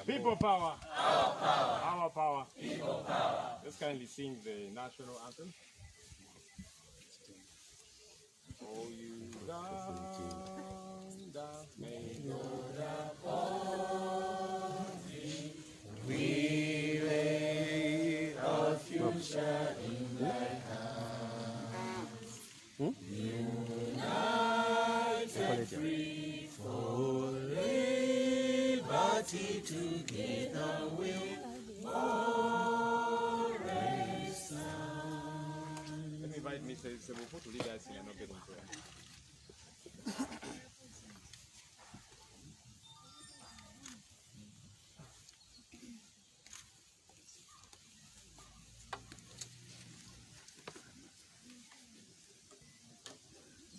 People power. Our power. Our power. People power. Let's kindly sing the national anthem. Oh, Uganda, may God uphold thee. We lay our future in thy hands. United, free for liberty, together we'll always stand. Let me invite Mr. Sebufu to lead us in an opening prayer.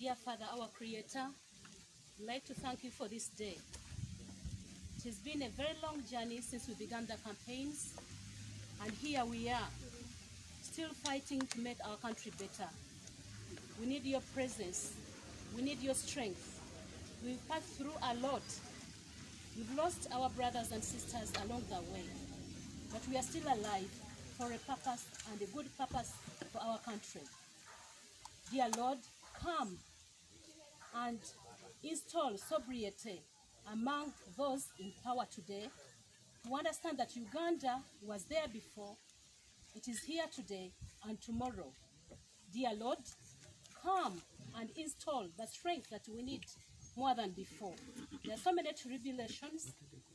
Dear Father, our Creator, I'd like to thank you for this day. It has been a very long journey since we began the campaigns, and here we are, still fighting to make our country better. We need your presence. We need your strength. We've passed through a lot. We've lost our brothers and sisters along the way, but we are still alive for a purpose and a good purpose for our country. Dear Lord, come and install sobriety among those in power today, to understand that Uganda was there before, it is here today and tomorrow. Dear Lord, come and install the strength that we need more than before. There are so many tribulations,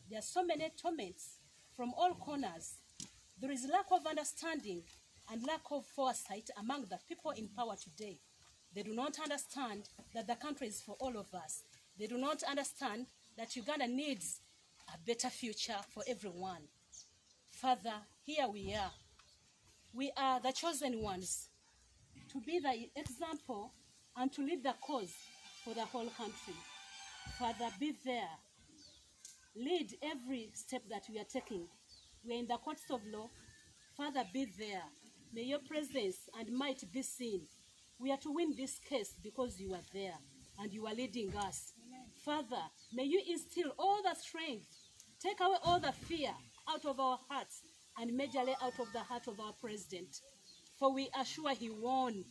there are so many torments from all corners. There is lack of understanding and lack of foresight among the people in power today. They do not understand that the country is for all of us. They do not understand that Uganda needs a better future for everyone. Father, here we are. We are the chosen ones to be the example and to lead the cause for the whole country. Father, be there. Lead every step that we are taking. We are in the courts of law. Father, be there. May your presence and might be seen. We are to win this case because you are there and you are leading us. Amen. Father, may you instill all the strength, take away all the fear out of our hearts, and majorly out of the heart of our president. For we are sure he won.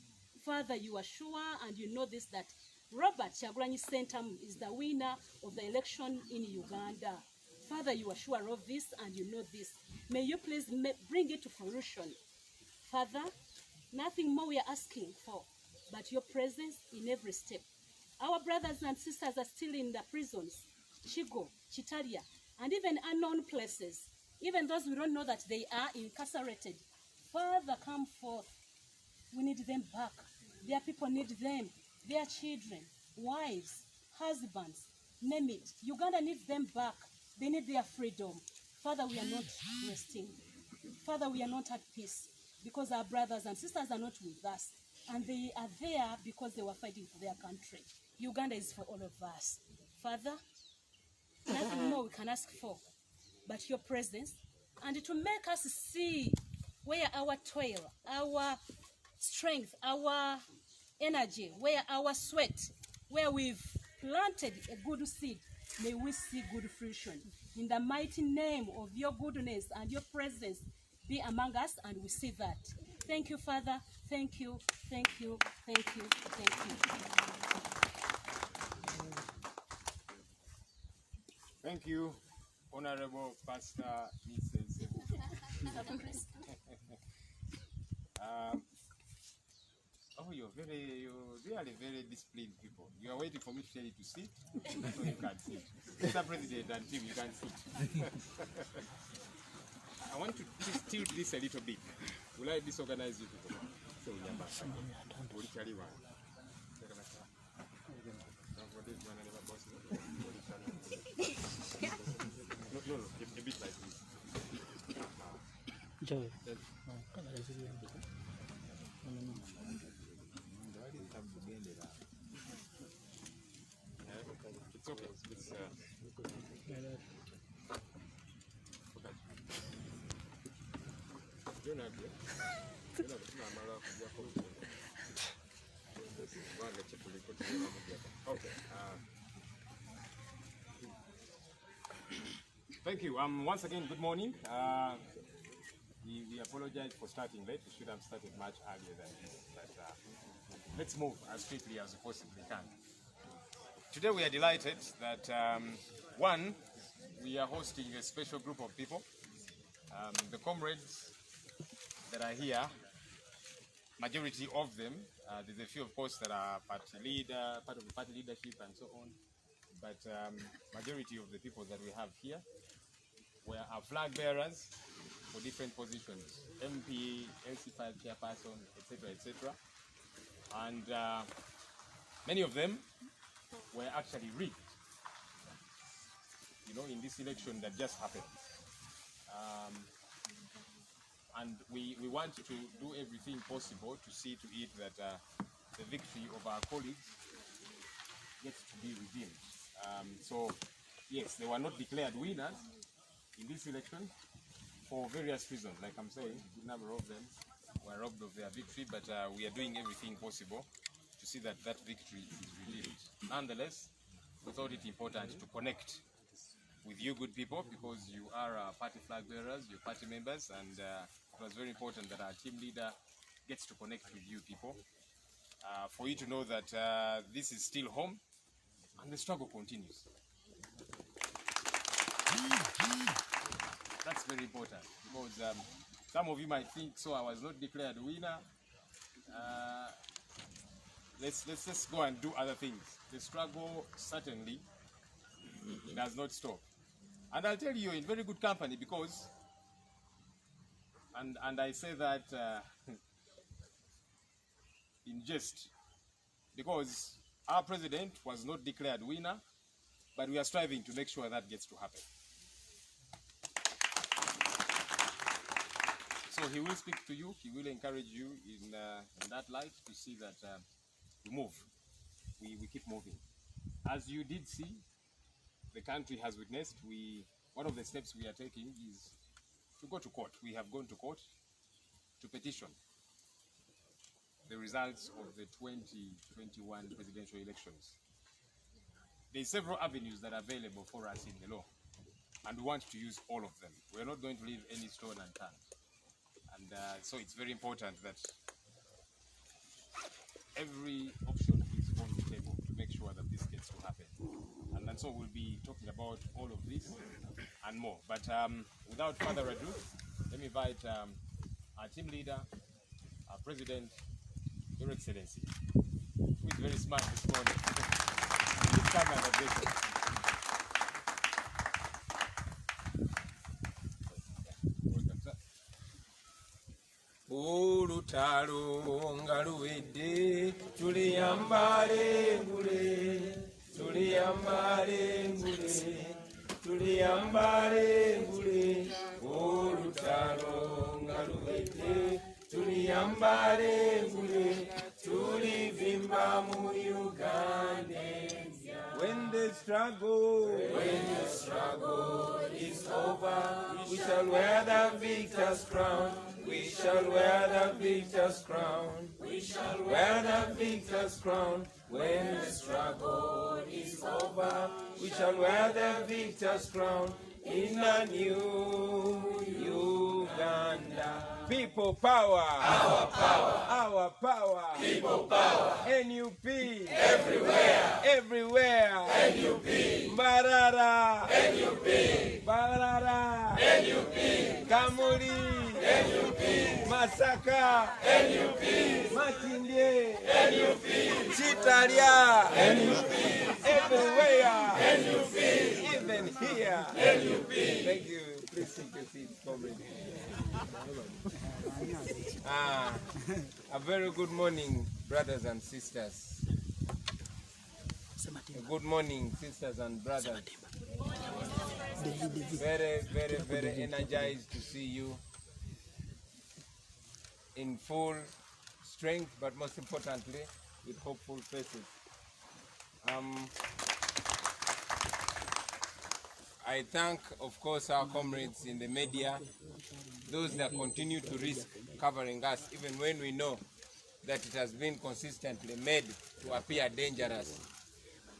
Father, you are sure and you know this, that Robert Kyagulanyi Ssentamu is the winner of the election in Uganda. Father, you are sure of this and you know this. May you please bring it to fruition. Father, nothing more we are asking for but your presence in every step. Our brothers and sisters are still in the prisons, Chigo, Chitaria, and even unknown places. Even those we don't know that they are incarcerated. Father, come forth. We need them back. Their people need them. Their children, wives, husbands, name it. Uganda needs them back. They need their freedom. Father, we are not resting. Father, we are not at peace because our brothers and sisters are not with us. And they are there because they were fighting for their country. Uganda is for all of us. Father, nothing more we can ask for but your presence, and to make us see where our toil, our strength, our energy, where our sweat, where we've planted a good seed, may we see good fruition. In the mighty name of your goodness and your presence, be among us, and we see that. Thank you, Father. Thank you, thank you, thank you, thank you. Thank you, Honorable Pastor Mrs. Sebufu. Oh, you you're really very disciplined people. You are waiting for me to tell you to sit, so you can't sit. Mr. President and team, you can't sit. I want to tilt this a little bit. Will I disorganize you people? So we are back again. No, a bit like this. It's okay. It's okay. Thank you. Once again, good morning. We apologize for starting late. We should have started much earlier than this, but let's move as quickly as we possibly can. Today we are delighted that one, we are hosting a special group of people. The comrades that are here, majority of them, there's a few of course that are part of the party leadership and so on, but majority of the people that we have here are flag bearers for different positions, MP, LC5 chairperson, etc., etc. And many of them were actually rigged, in this election that just happened. And we want to do everything possible to see to it that the victory of our colleagues gets to be redeemed. So, yes, they were not declared winners in this election for various reasons. Like I'm saying, a good number of them were robbed of their victory, but we are doing everything possible to see that that victory is redeemed. Nonetheless, we thought it important to connect with you good people because you are party flag bearers, you're party members, and it was very important that our team leader gets to connect with you people for you to know that this is still home and the struggle continues. That's very important because some of you might think, so I was not declared winner. Let's just go and do other things. The struggle certainly does not stop. And I'll tell you, you're in very good company because, and I say that in jest, because our president was not declared winner, but we are striving to make sure that gets to happen. So he will speak to you, he will encourage you in that light to see that we move, we keep moving. As you did see, the country has witnessed, one of the steps we are taking is to go to court. We have gone to court to petition the results of the 2021 presidential elections. There are several avenues that are available for us in the law, and we want to use all of them. We're not going to leave any stone unturned. And so it's very important that every option is on the table to make sure that this gets to happen. And so we'll be talking about all of this and more. But without further ado, let me invite our team leader, our president, Your Excellency, who is very smart this morning. Please come and address us. Welcome, sir. Olutalo nga luwedde tuliyambale ngule tuliyambale ngule tuliyambale ngule olutalo nga luwedde tuliyambale ngule tulivimba mu Uganda. When the struggle is over, we shall wear the victor's crown. We shall wear the victor's crown. We shall wear the victor's crown. When the struggle is over, we shall wear the victor's crown in a new Uganda. People power. Our power. Our power. People power. NUP. Everywhere. Everywhere. NUP. Mbarara. NUP. Mbarara. NUP. Kamuli. NUP. Masaka. NUP. Makindye. NUP. Chitalia. NUP. Everywhere. NUP. Even here. NUP. Thank you. Please take your seats, comrade. A very good morning, brothers and sisters. Good morning, sisters and brothers. Very, very, very energized to see you in full strength, but most importantly, with hopeful faces. I thank, of course, our comrades in the media, those that continue to risk covering us, even when we know that it has been consistently made to appear dangerous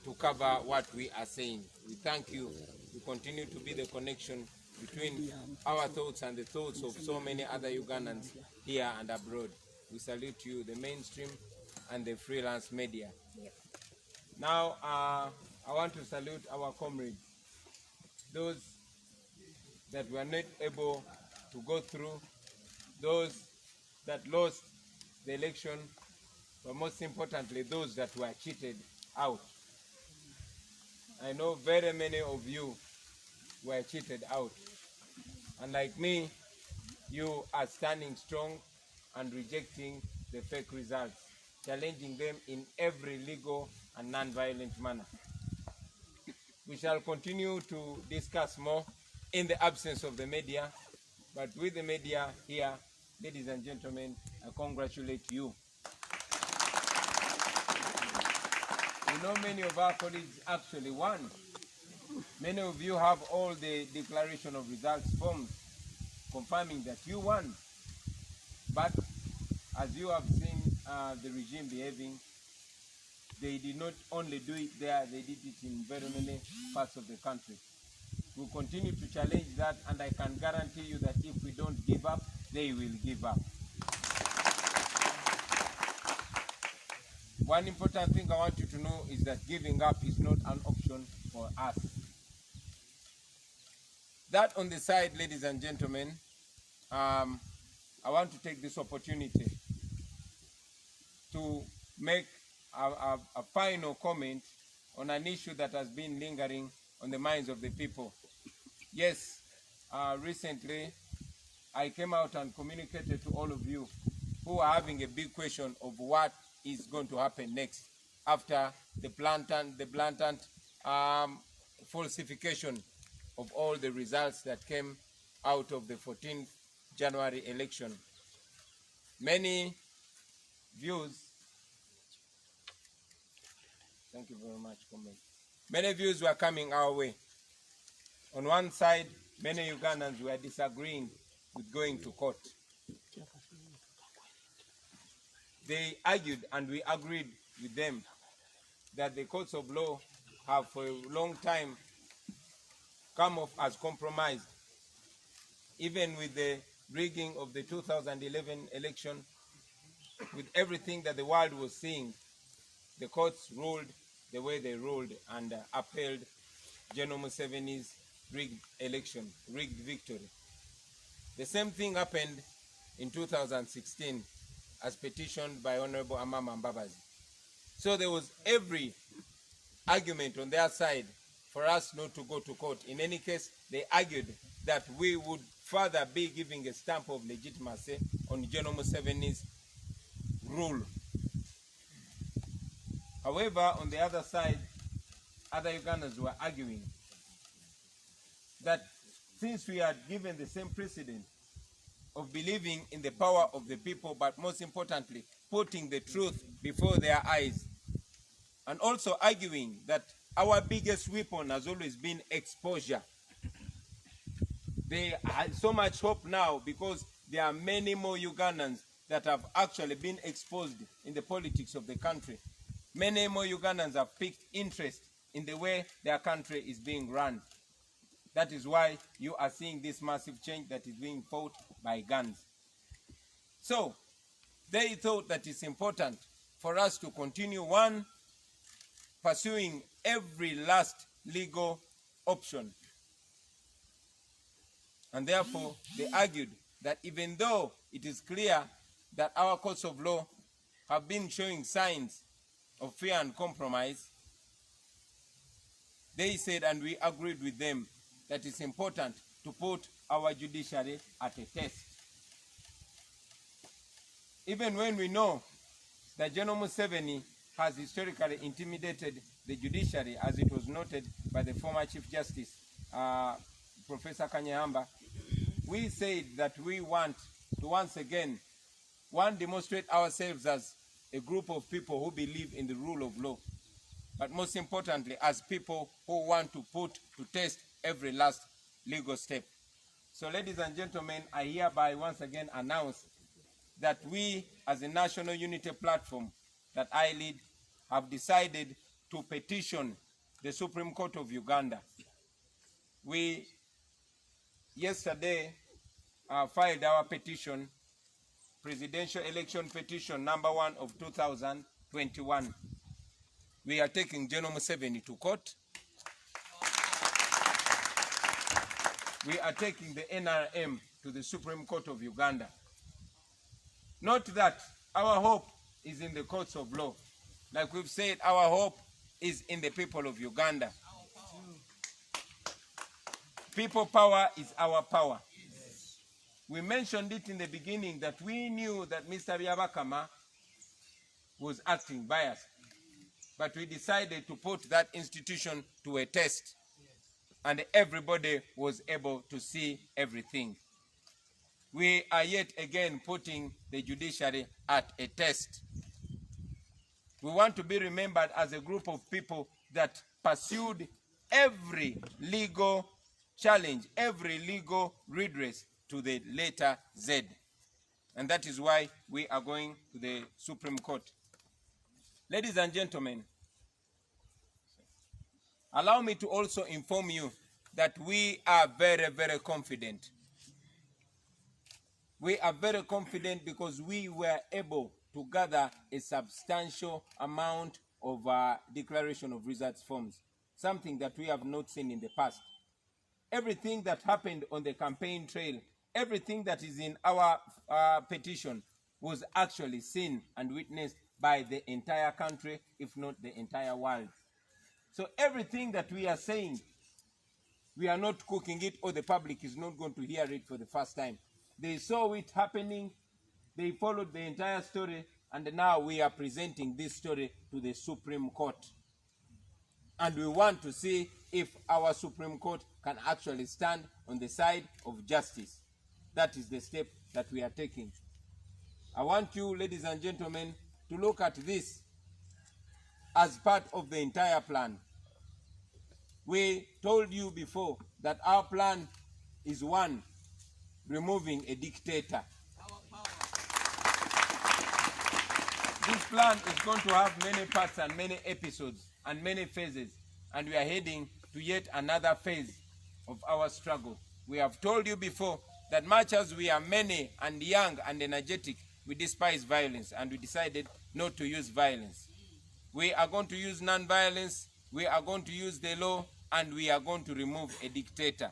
to cover what we are saying. We thank you. You continue to be the connection between our thoughts and the thoughts of so many other Ugandans here and abroad. We salute you, the mainstream and the freelance media. Yep. Now, I want to salute our comrades, those that were not able to go through, those that lost the election, but most importantly, those that were cheated out. I know very many of you were cheated out. And like me, you are standing strong and rejecting the fake results, challenging them in every legal and non-violent manner. We shall continue to discuss more in the absence of the media, but with the media here, ladies and gentlemen, I congratulate you. We know many of our colleagues actually won. Many of you have all the declaration of results forms confirming that you won. But as you have seen the regime behaving, they did not only do it there, they did it in very many parts of the country. We'll continue to challenge that, and I can guarantee you that if we don't give up, they will give up. One important thing I want you to know is that giving up is not an option for us. That on the side, ladies and gentlemen, I want to take this opportunity to make a final comment on an issue that has been lingering on the minds of the people. Yes, recently I came out and communicated to all of you who are having a big question of what is going to happen next after the blatant falsification of all the results that came out of the 14th January election. Many views. Thank you very much, comrade. Many views were coming our way. On one side, many Ugandans were disagreeing with going to court. They argued, and we agreed with them, that the courts of law have for a long time come off as compromised. Even with the rigging of the 2011 election, with everything that the world was seeing, the courts ruled the way they ruled and upheld General Museveni's rigged election, rigged victory. The same thing happened in 2016 as petitioned by Honorable Amama Mbabazi. So there was every argument on their side for us not to go to court. In any case, they argued that we would further be giving a stamp of legitimacy on General Museveni's rule. However, on the other side, other Ugandans were arguing that since we had given the same precedent of believing in the power of the people, but most importantly, putting the truth before their eyes, and also arguing that our biggest weapon has always been exposure. They had so much hope now because there are many more Ugandans that have actually been exposed in the politics of the country. Many more Ugandans have picked interest in the way their country is being run. That is why you are seeing this massive change that is being fought by guns. So they thought that it's important for us to continue, one, pursuing every last legal option. And therefore, they argued that even though it is clear that our courts of law have been showing signs of fear and compromise, they said, and we agreed with them, that it's important to put our judiciary at a test. Even when we know that General Museveni has historically intimidated the judiciary, as it was noted by the former Chief Justice, Professor Kanyamba, we said that we want to once again, one, demonstrate ourselves as a group of people who believe in the rule of law, but most importantly, as people who want to put to test every last legal step. So, ladies and gentlemen, I hereby once again announce that we, as a national unity platform that I lead, have decided to petition the Supreme Court of Uganda. We yesterday filed our petition, Presidential Election Petition number 1 of 2021. We are taking General Museveni to court. We are taking the NRM to the Supreme Court of Uganda. Note that our hope is in the courts of law. Like we've said, our hope is in the people of Uganda. People power is our power. We mentioned it in the beginning that we knew that Mr. Byabakama was acting biased, but we decided to put that institution to a test, and everybody was able to see everything. We are yet again putting the judiciary at a test. We want to be remembered as a group of people that pursued every legal challenge, every legal redress to the letter Z. And that is why we are going to the Supreme Court. Ladies and gentlemen, allow me to also inform you that we are very, very confident. We are very confident because we were able to gather a substantial amount of declaration of results forms, something that we have not seen in the past. Everything that happened on the campaign trail, everything that is in our petition was actually seen and witnessed by the entire country, if not the entire world. So everything that we are saying, we are not cooking it, or the public is not going to hear it for the first time. They saw it happening, they followed the entire story, and now we are presenting this story to the Supreme Court. And we want to see if our Supreme Court can actually stand on the side of justice. That is the step that we are taking. I want you, ladies and gentlemen, to look at this as part of the entire plan. We told you before that our plan is, one, removing a dictator. This plan is going to have many parts and many episodes and many phases, and we are heading to yet another phase of our struggle. We have told you before that much as we are many and young and energetic, we despise violence, and we decided not to use violence. We are going to use non-violence, we are going to use the law, and we are going to remove a dictator.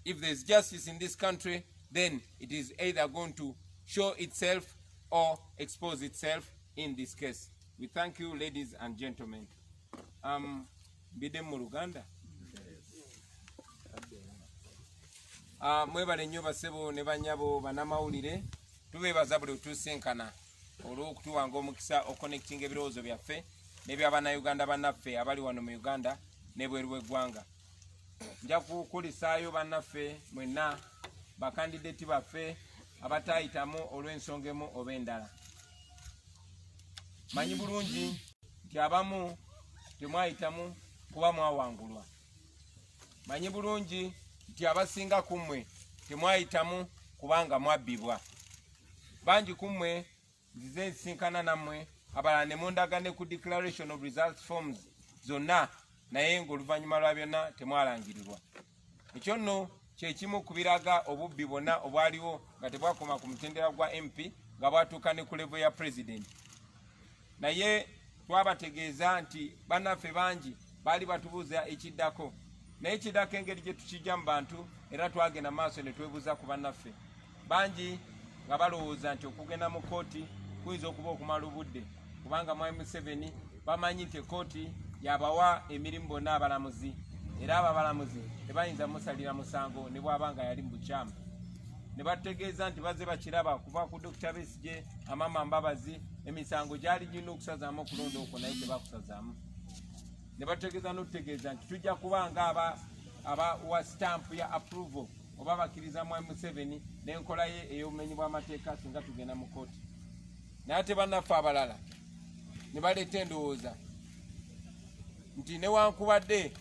If there's justice in this country, then it is either going to show itself or expose itself in this case. We thank you, ladies and gentlemen. Bidem mu Luganda. Mwebale nnyo basebo ne banyabo banamawulire. Tubeebaza buli otusinkana olw'okutuwanga omukisa oconnecting ebirowoozo byaffe n'eby'Abannayuganda bannaffe abali wano mu Uganda n'ebweru w'eggwanga. Nja kukulisaayo bannaffe mwenna bakandideti baffe abataayitamu olw'ensonga emu oba endala. Manyi bulungi nti abamu temwayitamu kuba mwawangulwa. Manyi bulungi nti abasinga ku mmwe temwayitamu kubanga mwabbibwa. Bangi ku mmwe nzize nsinkana nammwe, abalala ne mundagane ku declaration of results forms zonna, naye ng'oluvannyuma lwa byonna temwalangirirwa. Ekyo nno kyekimu ku biraga obubbi bwonna obwaliwo nga tebwakoma ku mutendera gwa MP nga bwatuuka ne ku level ya president. Naye twabategeeza nti bannaffe bangi baali batubuuza ekiddako, naye ekiddako engeri gye tukijja mu bantu era twagenda maaso ne twebuuza ku bannaffe bangi nga balowooza nti okugenda mu kooti kuyinza okuba okumala obudde, kubanga mwami Museveni bamanyi nti kooti yabawa emirimu bonna abalamuzi, era ababalamuzi tebayinza musalira musango ne bw'aba nga yali mu bukyamu. Ne bategeeza nti bazze bakiraba kuva ku Dr. Besigye, Amama Mbabazi, emisango gyali girina okusazaamu okulonda okwo naye tebakusazaamu. Ne bategeeza n'otutegeeza nti tujja kuba nga wa stamp ya approval oba bakkiriza mwami Museveni n'enkola ye ey'obumenyi bw'amateeka singa tugenda mu kooti. Naye ate bannaffe abalala ne baleeta endowooza nti newankubadde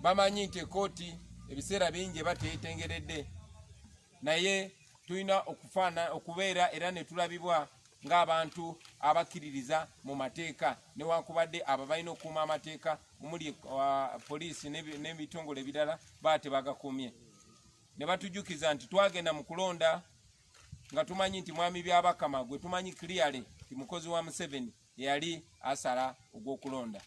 bamanyi nti ekooti ebiseera bingi eba teyetengeredde, naye tulina okubeera era ne tulabibwa ng'abantu abakkiririza mu mateeka, newankubadde abo balina okukuuma amateeka omuli poliisi n'ebitongole ebirala baba tebagakuumye. Ne batujjukiza nti twagenda mu kulonda nga tumanyi nti mwami Byabakama gwe tumanyi clearly ti mukozi wa Museveni yali asala ogw'okulonda,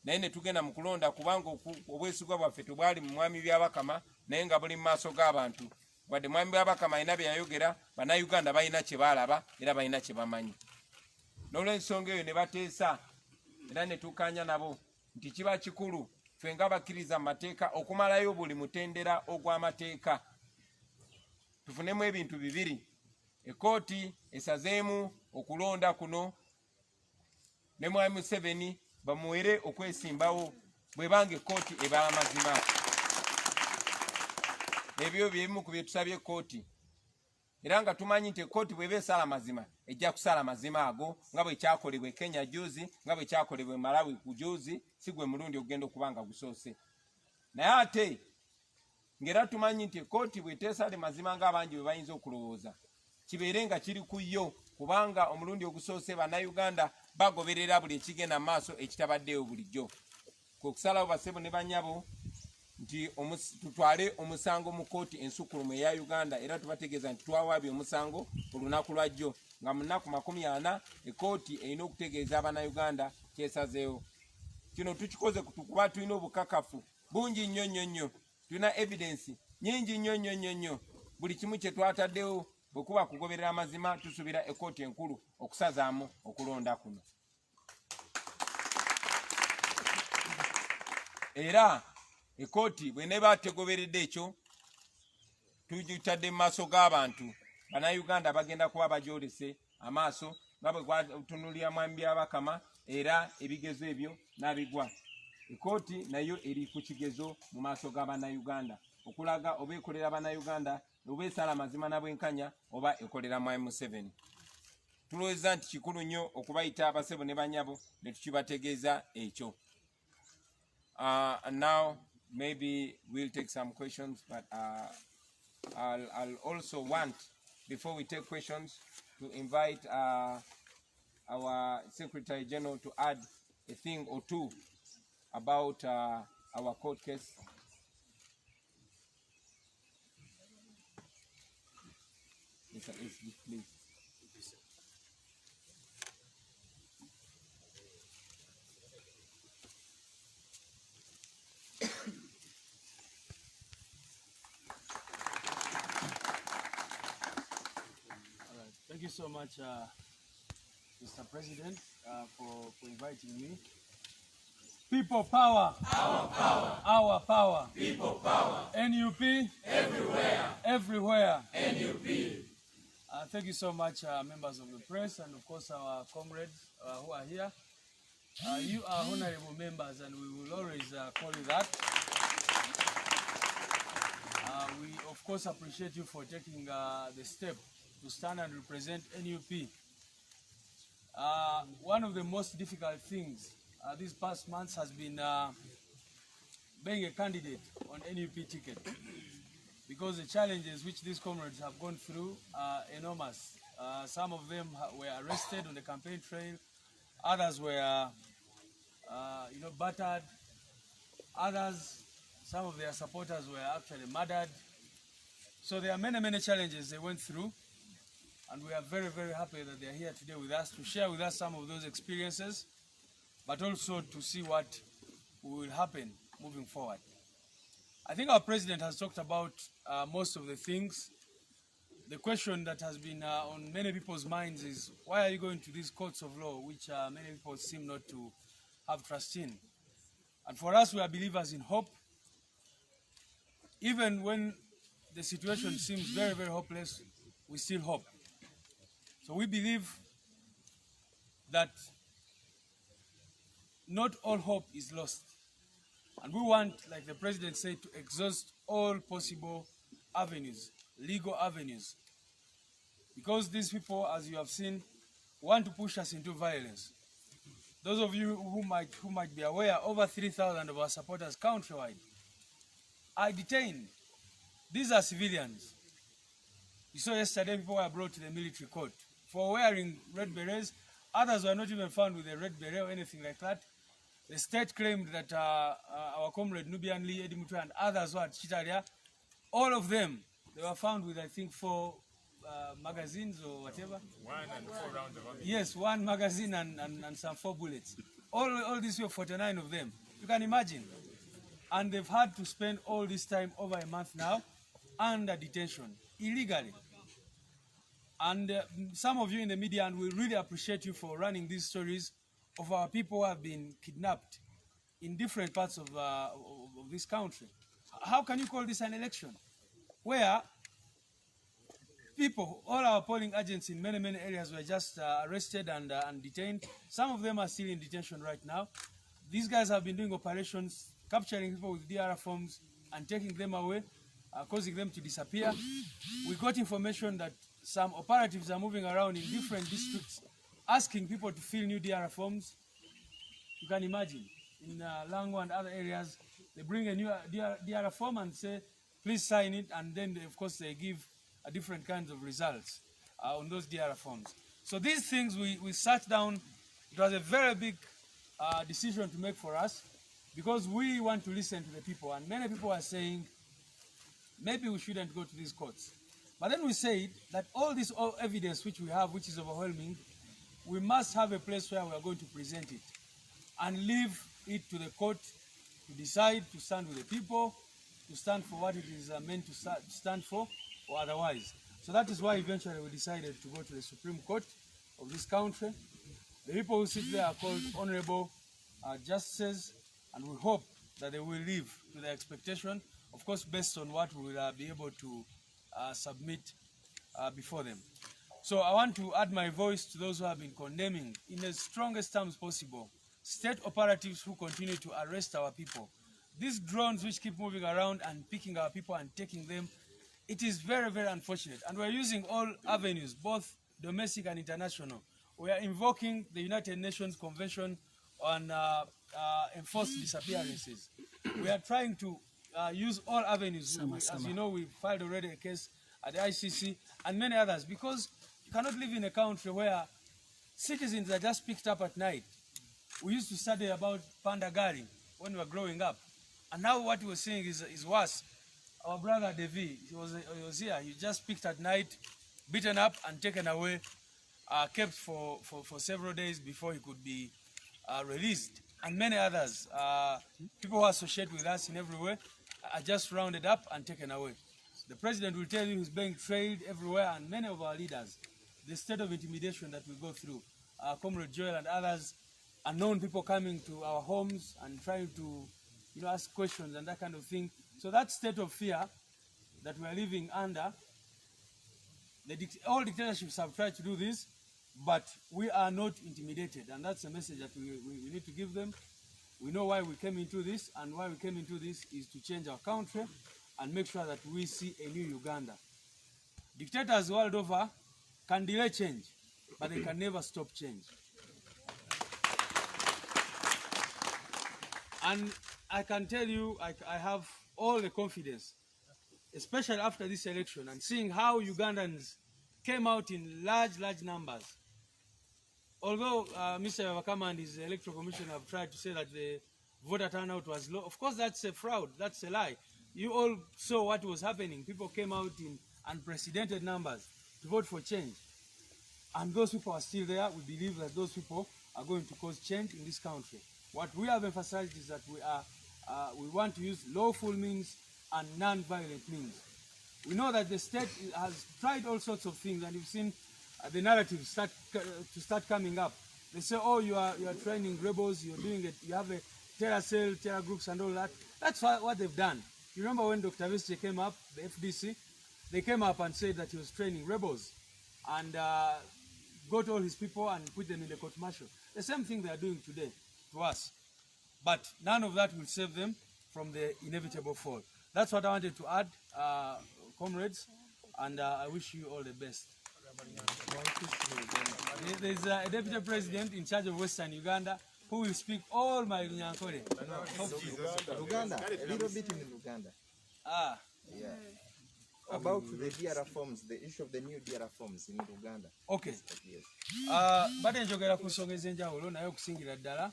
naye ne tugenda mu kulonda kubanga obwesigwa bwaffe tebwali mu mwami Byabakama naye nga buli mu maaso g'abantu. Wadde mwami Byabakama alina bye yayogera, bannayuganda balina kye baalaba era balina kye bamanyi. N'olw'ensonga eyo ne bateesa era ne tukkaanya nabo nti kiba kikulu ffe nga bakkiriza mu mateeka okumalayo buli mutendera ogw'amateeka. Tufunemu ebintu bibiri: ekooti esazeemu okulonda kuno ne mwami Museveni bamuwere okwesimbawo bwe banga ekooti ebala mazima. Ebyo by'ebimu ku bye tusabye ekooti, era nga tumanyi nti ekooti bw'eba esala mazima ejja kusala mazima ago nga bwe kyakolebwa e Kenya juzi, nga bwe kyakolebwa e Malawi ku juzi, si gwe mulundi ogenda okuba nga gusoose. Naye ate ng'era tumanyi nti ekooti bw'eteesale mazima ng'abangi bwe bayinza okulowooza, kibeere nga kiri ku yo, kubanga omulundi ogusoose bannayuganda bagoberera buli ekigenda mu maaso ekitabaddeyo bulijjo. Kwe kusalawo bassebo ne bannyabo nti tutwale omusango mu kooti ensukulumu eya Uganda, era tubategeeza nti twawaabye omusango ku lunaku lwa jjo nga mu nnaku 40 ekooti erina okutegeeza abannayuganda kyesazeewo. Kino tukikoze kuba tulina obukakafu bungi nnyo nnyo nnyo, tulina evidensi nyingi nnyo nnyo nnyo nnyo. Buli kimu kye twataddewo bwe kuba kugoberera amazima, tusuubira ekooti enkulu okusazaamu okulonda kuno. Era ekooti bw'eneba tegoberedde ekyo, tugitadde mu maaso g'abantu. Bannayuganda bagenda kuba bagyolese amaaso nga bwe gwatunulira mwami Byabakama, era ebigezo ebyo n'abigwa. Ekooti nayo eri ku kigezo mu maaso g'abannayuganda okulaga oba ekolera bannayuganda oba esala mazima na bwenkanya oba ekolera mwami Museveni. Tulowooza nti kikulu nnyo okubayita abasebo ne bannyabo ne tukibategeeza ekyo. Now maybe we'll take some questions, but I'll also want, before we take questions, to invite our Secretary General to add a thing or two about our court case. Mr. SG, please. Thank you so much, Mr. President, for inviting me. People power. Our power. Our power. People power. NUP. Everywhere. Everywhere. NUP. Thank you so much, members of the press, and of course our comrades who are here. You are honorable members, and we will always call you that. We, of course, appreciate you for taking the step to stand and represent NUP. One of the most difficult things these past months has been being a candidate on NUP ticket, because the challenges which these comrades have gone through are enormous. Some of them were arrested on the campaign trail, others were battered, others Some of their supporters were actually murdered. So there are many, many challenges they went through. And we are very, very happy that they are here today with us to share with us some of those experiences, but also to see what will happen moving forward. I think our president has talked about most of the things. The question that has been on many people's minds is, why are you going to these courts of law, which many people seem not to have trust in? And for us, we are believers in hope. Even when the situation seems very, very hopeless, we still hope. So we believe that not all hope is lost. And we want, like the president said, to exhaust all possible avenues, legal avenues. Because these people, as you have seen, want to push us into violence. Those of you who might be aware, over 3,000 of our supporters countrywide are detained. These are civilians. You saw yesterday people were brought to the military court for wearing red berets. Others were not even found with a red beret or anything like that. The state claimed that our comrade Nubian Lee, Edimutu, and others were at Chitaria. All of them, they were found with, I think, 4 magazines or whatever. 1 and 4 rounds of ammunition. Yes, 1 magazine and some 4 bullets. All these were 49 of them. You can imagine. And they've had to spend all this time, over a month now, under detention, illegally. And some of you in the media, and we really appreciate you for running these stories of our people who have been kidnapped in different parts of this country. How can you call this an election? Where people, all our polling agents in many, many areas were just arrested and detained. Some of them are still in detention right now. These guys have been doing operations, capturing people with DR forms and taking them away, causing them to disappear. We got information that some operatives are moving around in different districts, asking people to fill new DR forms. You can imagine, in Lango and other areas, they bring a new DR form and say, please sign it, and then, of course, they give different kinds of results on those DR forms. So these things, we sat down. It was a very big decision to make for us, because we want to listen to the people, and many people are saying, maybe we shouldn't go to these courts. But then we said that all this evidence which we have, which is overwhelming, we must have a place where we are going to present it and leave it to the court to decide to stand with the people, to stand for what it is meant to stand for, or otherwise. So that is why eventually we decided to go to the Supreme Court of this country. The people who sit there are called honorable justices, and we hope that they will live to their expectation, of course, based on what we will be able to submit before them. So I want to add my voice to those who have been condemning, in the strongest terms possible, state operatives who continue to arrest our people. These drones which keep moving around and picking our people and taking them, it is very, very unfortunate. And we're using all avenues, both domestic and international. We are invoking the United Nations Convention on Enforced Disappearances. We are trying to use all avenues. As you know, we filed already a case at the ICC and many others, because you cannot live in a country where citizens are just picked up at night. We used to study about Pandagari when we were growing up, and now what we're seeing is worse. Our brother Devi, he was here, he just picked at night, beaten up and taken away, kept for several days before he could be released. And many others, people who associate with us in every way, are just rounded up and taken away. The president will tell you he's being trailed everywhere, and many of our leaders, the state of intimidation that we go through, Comrade Joel and others, unknown people coming to our homes and trying to ask questions and that kind of thing. So that state of fear that we are living under, all dictatorships have tried to do this, but we are not intimidated, and that's a message that we need to give them. We know why we came into this, and why we came into this is to change our country and make sure that we see a new Uganda. Dictators world over can delay change, but they can never stop change. And I can tell you, I have all the confidence, especially after this election, and seeing how Ugandans came out in large numbers. Although Mr. Yavakama and his electoral commission have tried to say that the voter turnout was low. Of course, that's a fraud. That's a lie. You all saw what was happening. People came out in unprecedented numbers to vote for change. And those people are still there. We believe that those people are going to cause change in this country. What we have emphasized is that we want to use lawful means and non-violent means. We know that the state has tried all sorts of things, and you've seen the narrative start coming up. They say, oh, you are training rebels, you're doing it, you have a terror cell, terror groups and all that. That's what they've done. You remember when Dr. Vesche came up, the FDC, they came up and said that he was training rebels and got all his people and put them in the court martial. The same thing they are doing today to us. But none of that will save them from the inevitable fall. That's what I wanted to add, comrades, and I wish you all the best. There's a deputy president in charge of Western Uganda who will speak all my Lunyankole. Uganda, a little bit in Uganda. Ah. Yeah. About the DRA forms, the issue of the new DRA forms in Uganda. Okay. Yes. Bade njogera ku nsonga ez'enjawulo naye okusingira ddala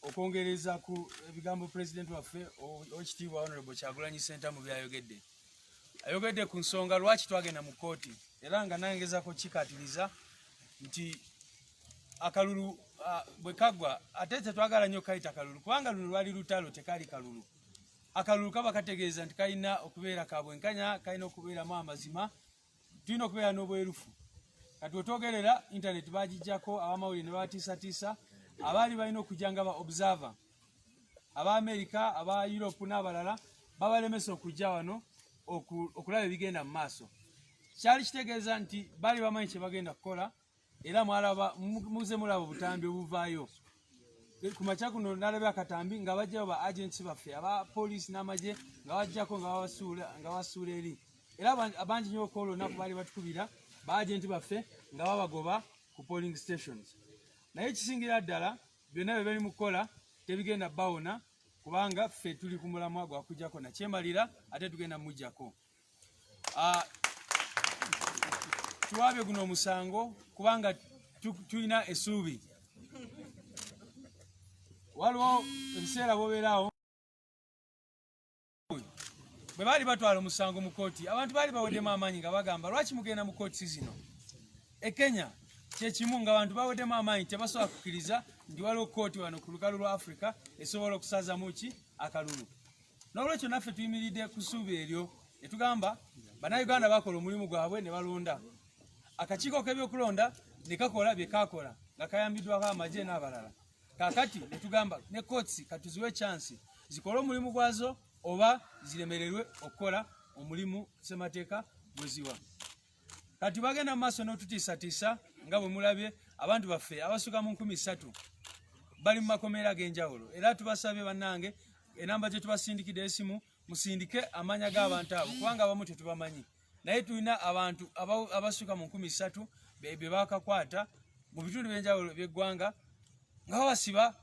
okwongereza ku ebigambo president waffe Oweekitiibwa Honorable Kyagulanyi Ssentamu byayogedde. Ayogedde ku nsonga lwaki twagenda mu kkooti era nga nayongezako kikatiriza nti akalulu bwe kaggwa ate tetwagala nnyo kayita kalulu kubanga luno lwali lutalo tekali kalulu. Akalulu kaba kategeeza nti kalina okubeera ka bwenkanya, kalina okubeeramu amazima, tulina okubeera n'obwerufu. Kati otwogerera internet bagijjako abamawulire ne batiisatiisa abaali balina okujja nga ba observer. Aba America, aba Europe n'abalala babalemesa okujja wano okulaba ebigenda mu maaso. Kyali kitegeeza nti bali bamanyi kye bagenda kukola era muze mulaba obutambi obuvaayo. Ku makya kuno nalabye akatambi nga bajjayo ba agents baffe aba police n'amagye nga bajjako nga basuula eri. Era abangi nnyo okoola olunaku baali batukubira ba agenti baffe nga babagoba ku polling stations. Naye kisingira ddala byonna bye bali mu kukola tebigenda bawona kubanga ffe tuli ku mulamwa gwa kujjako na kyemalira ate tugenda mujjako. Tuwabye guno omusango kubanga tulina essuubi. Waliwo ebiseera bobeerawo bwe baali batwala omusango mu kooti abantu baali baweddemu amaanyi nga bagamba lwaki mugenda mu kooti zino. E Kenya kyekimu nga abantu baweddemu amaanyi tebasobola kukkiriza nti waliwo kooti wano ku lukalu lwa Africa esobola okusazamu ki akalulu. N'olwekyo naffe tuyimiridde ku ssuubi eryo ne tugamba bannayuganda bakola omulimu gwabwe ne balonda. Akakiiko k'ebyokulonda ne kakola bye kakola nga kayambiddwako amagye n'abalala. Kakati ne tugamba ne kootsi katuziwe chance zikole omulimu gwazo oba ziremererwe okukola omulimu ssemateeka gweziwa. Kati bagenda mu maaso n'otutiisatiisa nga bwe mulabye abantu baffe abasuka mu 3,000 bali mu makomera ag'enjawulo era tubasabye bannange enamba gye tubasindikidde esimu musindike amanya g'abantu abo kubanga abamu tetubamanyi. Naye tulina abantu abasuka mu 3,000 be bakakwata mu bitundu by'enjawulo by'eggwanga nga bawasiba.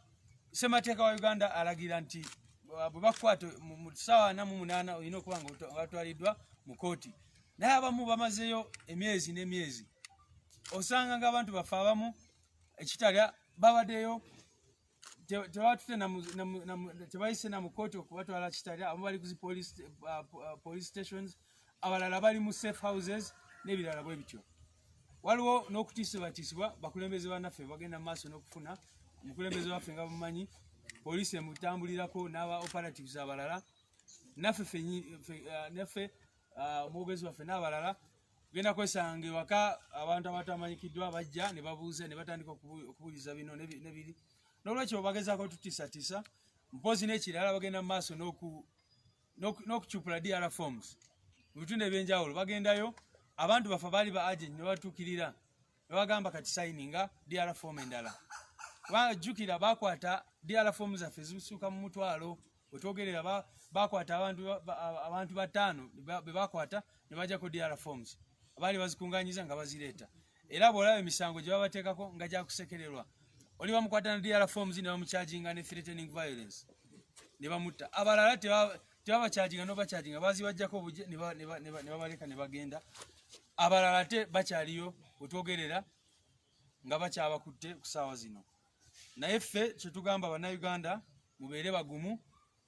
Ssemateeka wa Uganda alagira nti bwe bakwata mu ssaawa 48 olina okuba nga batwaliddwa mu kooti. Naye abamu bamazeyo emyezi n'emyezi. Osanga ng'abantu baffe abamu ekitalya babaddeyo tebayise na mu kooti okubatwala kitalya. Abamu bali ku zi police stations, abalala bali mu safe houses n'ebirala bwe bityo. Waliwo n'okutiisibwatiisibwa bakulembeze bannaffe bagenda mu maaso n'okufuna omukulembeze waffe nga bumanyi poliisi emutambulirako n'aba operatives abalala naffe omwogezi waffe n'abalala genda kwesanga ewaka abantu abatamanyikiddwa bajja ne babuuza ne batandika okubuuliza bino nebiri. N'olwekyo bagezaako tutiisatiisa mpozi n'ekirala bagenda mu maaso n'okucupula DRA forms mu bitundu eby'enjawulo. Bagendayo abantu baffe baali ba agent ne batuukirira ne bagamba kati sayininga DRA form endala. Kubanga jjukira bakwata DRA forms zaffe zisuuka mu 1,000. Wetwogerera bakwata abantu 5 be bakwata ne bajjako DRA forms abaali bazikunganyiza nga bazireeta. Era bw'olaba emisango gye babateekako nga gyakusekererwa oli bamukwata na DRA forms ne bamucharginga ne threatening violence ne bamutta. Abalala tebabacharginga n'obacharginga bazibajjako obujje ne babaleka ne bagenda. Abalala ate bakyaliyo wetwogerera nga bakyabakutte ku ssaawa zino. Naye ffe kye tugamba bannayuganda mubeere bagumu,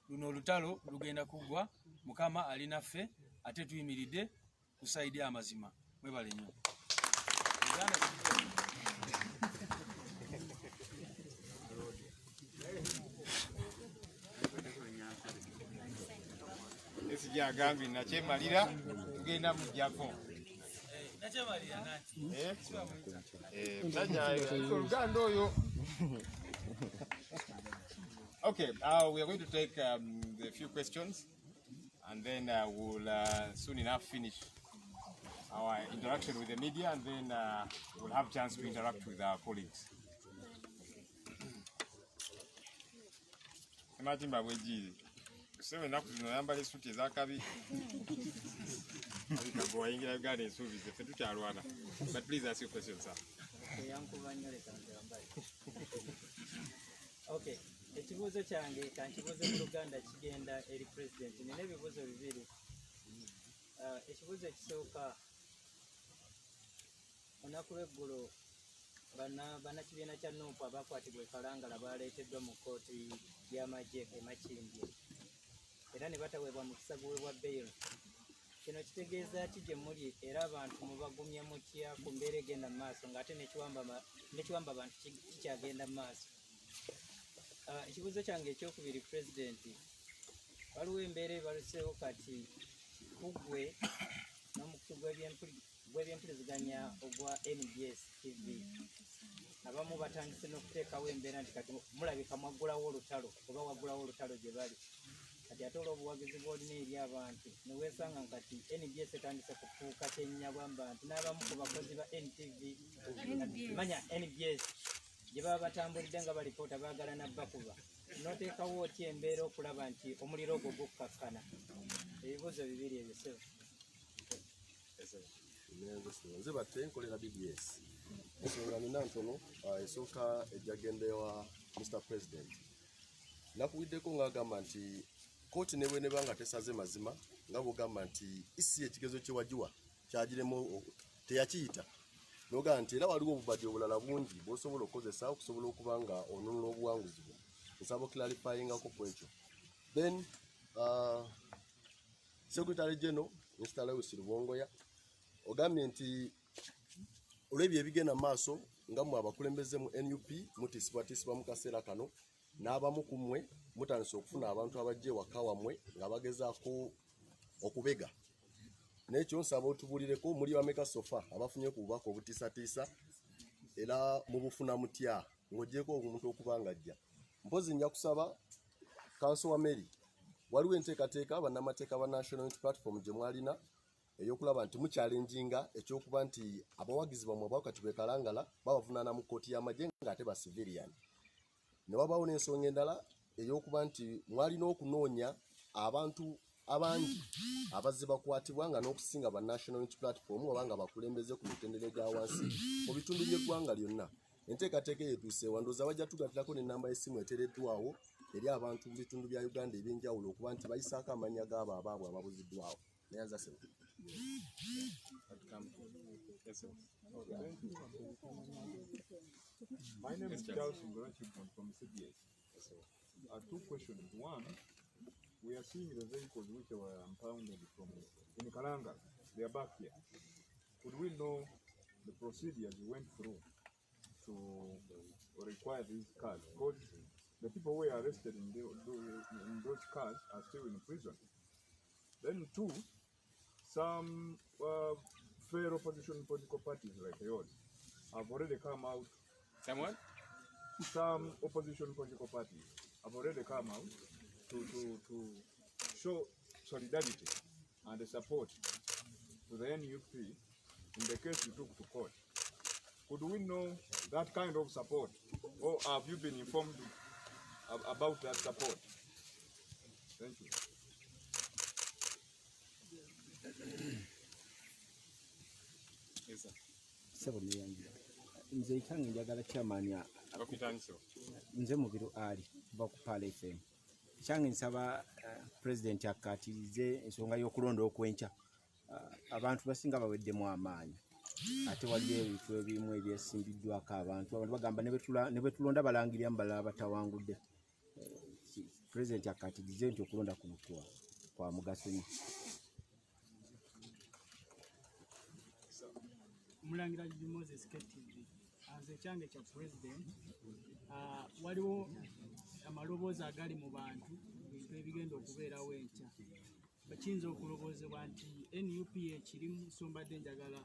luno olutalo lugenda kuggwa, Mukama ali naffe ate tuyimiridde ku sayidi amazima. Mwebale nnyo. Agambye nakyemalira tugenda mujjako. Oluganda oyo. Okay, we are going to take the few questions and then we'll soon enough finish our interaction with the media, and then we'll have a chance to interact with our colleagues. Imagine seven naku zino yambala essuti ezakabi wayingira Uganda ensuubi ffe tukyalwana. But please ask your question, sir. Okay, ekibuuzo kyange kankibuuze mu Luganda kigenda eri president. Nina ebibuuzo bibiri. Ekibuuzo ekisooka, olunaku lw'eggulo bannakibiina kya NUP abakwatibwa e Kalangala baleeteddwa mu kkooti y'amagye e Makindye era ne bataweebwa mukisa guweebwa bail. Kino kitegeeza ki gye muli era abantu mubagumya mutya ku mbeera egenda mu maaso ng'ate nekiwamba abantu kikyagenda mu maaso? Ekibuuzo kyange ekyokubiri, pulezidenti, waliwo embeera ebaluseewo kati kuggwe n'omukutu gw'ebyempuliziganya ogwa NBS TV. Abamu batandise n'okuteekawo embeera nti kati mulabika mwaggulawo olutalo oba waggulawo olutalo gye bali. Kati ate olw'obuwagizi bw'olina eri abantu ne weesanga kati NBS etandise kufuuka kyennyabwamba nti n'abamu ku bakozi ba NTV manya NBS gye baba batambulidde nga balipoota baagala nabbakuba. N'oteekawo otya embeera okulaba nti omuliro ogwo gukkakkana? Ebibuuzo bibiri ebyo sebo. Nze batte nkolera BBS. Ensonga nina ntono esooka ejjagenda ewa Mr. President. Nakuwiddeko ng'agamba nti kooti ne bw'eneba nga tesaze mazima nga bw'ogamba nti isi ekigezo kye wagiwa kyagiremu teyakiyita. N'ogamba nti era waliwo obubadde obulala bungi bw'osobola okukozesa okusobola okuba nga onunula obuwanguzi bwo. Nsaba okularifyingako ku ekyo. Then Secretary General Mr. Lewis Lubongoya ogambye nti olw'ebyo ebigenda maaso nga mmwe abakulembeze mu NUP mutisibwatisibwa mu kaseera kano n'abamu ku mmwe mutandise okufuna abantu abajja ewaka wammwe nga bagezaako okubega. N'ekyo nsaba otubulireko muli bameka sofa abafunye ku bubaka obutiisatiisa era mubufuna mutya ng'oggyeko omuntu okuba ng'ajja. Mpozi nja kusaba Council wa Mary, waliwo enteekateeka bannamateeka ba National Unity Platform gye mwalina ey'okulaba nti mukyalenjinga ekyokuba nti abawagizi bammwe abakatibwa e Kalangala babavunaana mu kkooti y'amagye ng'ate ba civilian. Ne wabaawo n'ensonga endala ey'okuba nti mwalina okunoonya abantu abangi abazze bakwatibwa nga n'okusinga ba National Unity Platform oba nga bakulembeze ku mitendera egya wansi mu bitundu by'eggwanga lyonna. Enteekateeka eyeetuuse wandooza bajja tugatirako n'ennamba y'essimu eteereddwawo eri abantu mu bitundu bya Uganda eby'enjawulo okuba nti bayisaako amannya g'abo abaabwe ababuziddwawo. Neyanza sebo. My name is Charles from CBS. Two questions. One, we are seeing the vehicles which were impounded from in Kalanga. They are back here. Could we know the procedures you went through to require these cars? Because the people who were arrested in those cars are still in prison. Then two, some fair opposition political parties like yours have already come out. Someone? Some opposition political parties have already come out to show solidarity and support to the NUP in the case you took to court. Could we know that kind of support, or have you been informed about that support? Thank you. Yes, sir. Nze ikange njagala chairman nze mubiru ali kuva ku Pala FM. Kyange nsaba president akatirize ensonga y'okulonda okwenca. Abantu basinga baweddemu amaanyi. Ate waliwo ebifo ebimu ebyesimbiddwako abantu bagamba ne bwe tulonda balangirira mbalaba batawangudde. President akatirize nti okulonda kuno kwa mugaso nnyo. Mulangira Moses Kettini aze kyange kya president waliwo amaloboozi agali mu bantu bintu ebigenda okubeerawo enkya bakiyinza okuloboozebwa nti NUP ekirimu so mbadde njagala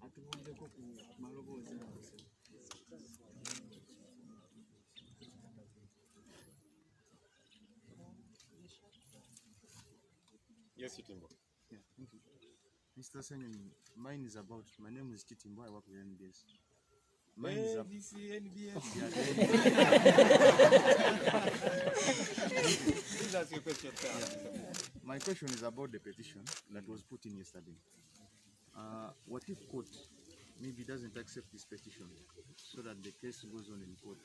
atubuulireko ku maloboozi ago. Yes, Chitimbo. Yeah, thank you. Mr. Senyonyi, mine is about, my name is Chitimbo, I work with NBS. Mine is NBS. Please ask your question, sir. Yeah. My question is about the petition that was put in yesterday. What if court maybe doesn't accept this petition so that the case goes on in court?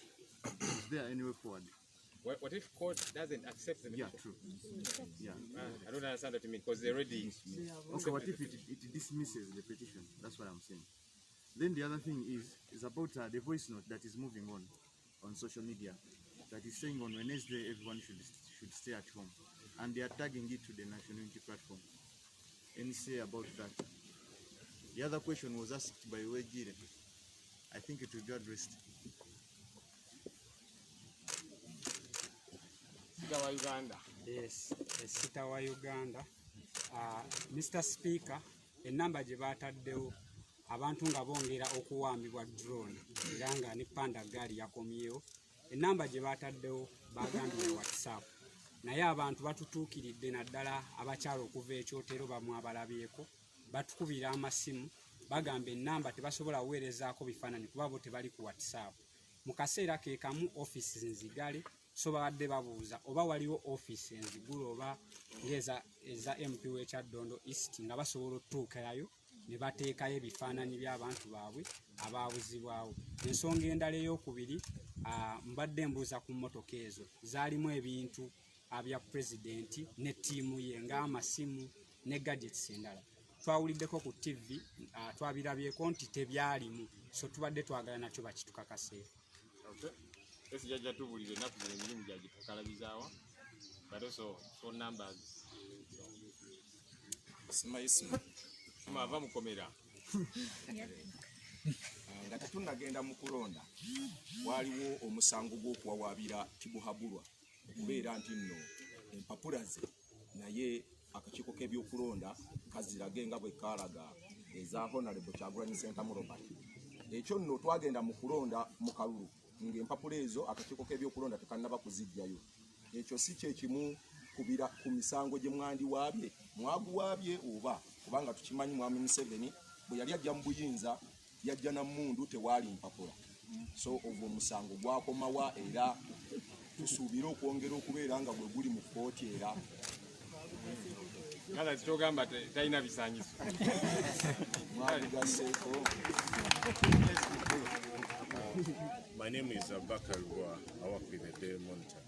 Is there any way forward? What if court doesn't accept the petition? Yeah, true. Yeah. I don't understand what you mean, because they already... Okay, what if it dismisses the petition? That's what I'm saying. Then the other thing is about the voice note that is moving on social media, that is saying on Wednesday everyone should stay at home, and they are tagging it to the National Unity Platform. Any say about that? The other question was asked by Wejire. I think it will be addressed. Yes, Sita wa Uganda. Mr. Speaker, enamba gye baataddewo abantu nga bongera okuwambibwa drone era nga ne panda gaali yakomyewo. Enamba gye baataddewo bagambye WhatsApp. Naye abantu batutuukiridde naddala abakyala okuva ekyotero bamu abalabyeko batukubira amasimu bagamba enamba tebasobola kuweerezaako bifaananyi kuba bo tebali ku WhatsApp. Mu kaseera ke kamu office nzigale so babadde babuuza oba waliwo office enzigule oba eza MP w'Ekyaddondo East nga basobola otutuukirayo ne bateekayo ebifaananyi by'abantu baabwe abaabuzibwawo. Ensonga endala ey'okubiri mbadde mbuuza ku mmotoka ezo zaalimu ebintu abya pulezidenti ne ttiimu ye ng'amasimu ne gadgets endala. Twawuliddeko ku TV twabirabyeko nti tebyalimu, so tubadde twagala nakyo bakitukakaseeko. Esi jajja tubulire ennaku zino emirimu gyagitukalabizawa, but also phone numbers. Ava mukomera. Nga tetunnagenda mu kulonda waliwo omusango gw'okuwawaabira Tibuhabulwa okubeera nti nno empapula ze naye akakiiko k'ebyokulonda kazirage nga bwe kaalaga eza Honorable Kyagulanyi Ssentamu Robert. Ekyo nno twagenda mu kulonda mu kalulu ng'empapula ezo akakiiko k'ebyokulonda tekannaba kuziggyayo. Ekyo si kye kimu kubira ku misango gye mwandiwaabye mwaguwaabye oba kubanga tukimanyi Mwami Museveni bwe yali ajja mu buyinza yajja na mmundu tewaali mpapula. So ogwo omusango gwakomawa era tusuubire okwongera okubeera nga bwe guli mu kkooti era. Ngala kyogamba talina bisaanyizo. Mwabigaseeko. My name is Bakar Rua. I work with the Daily Monitor.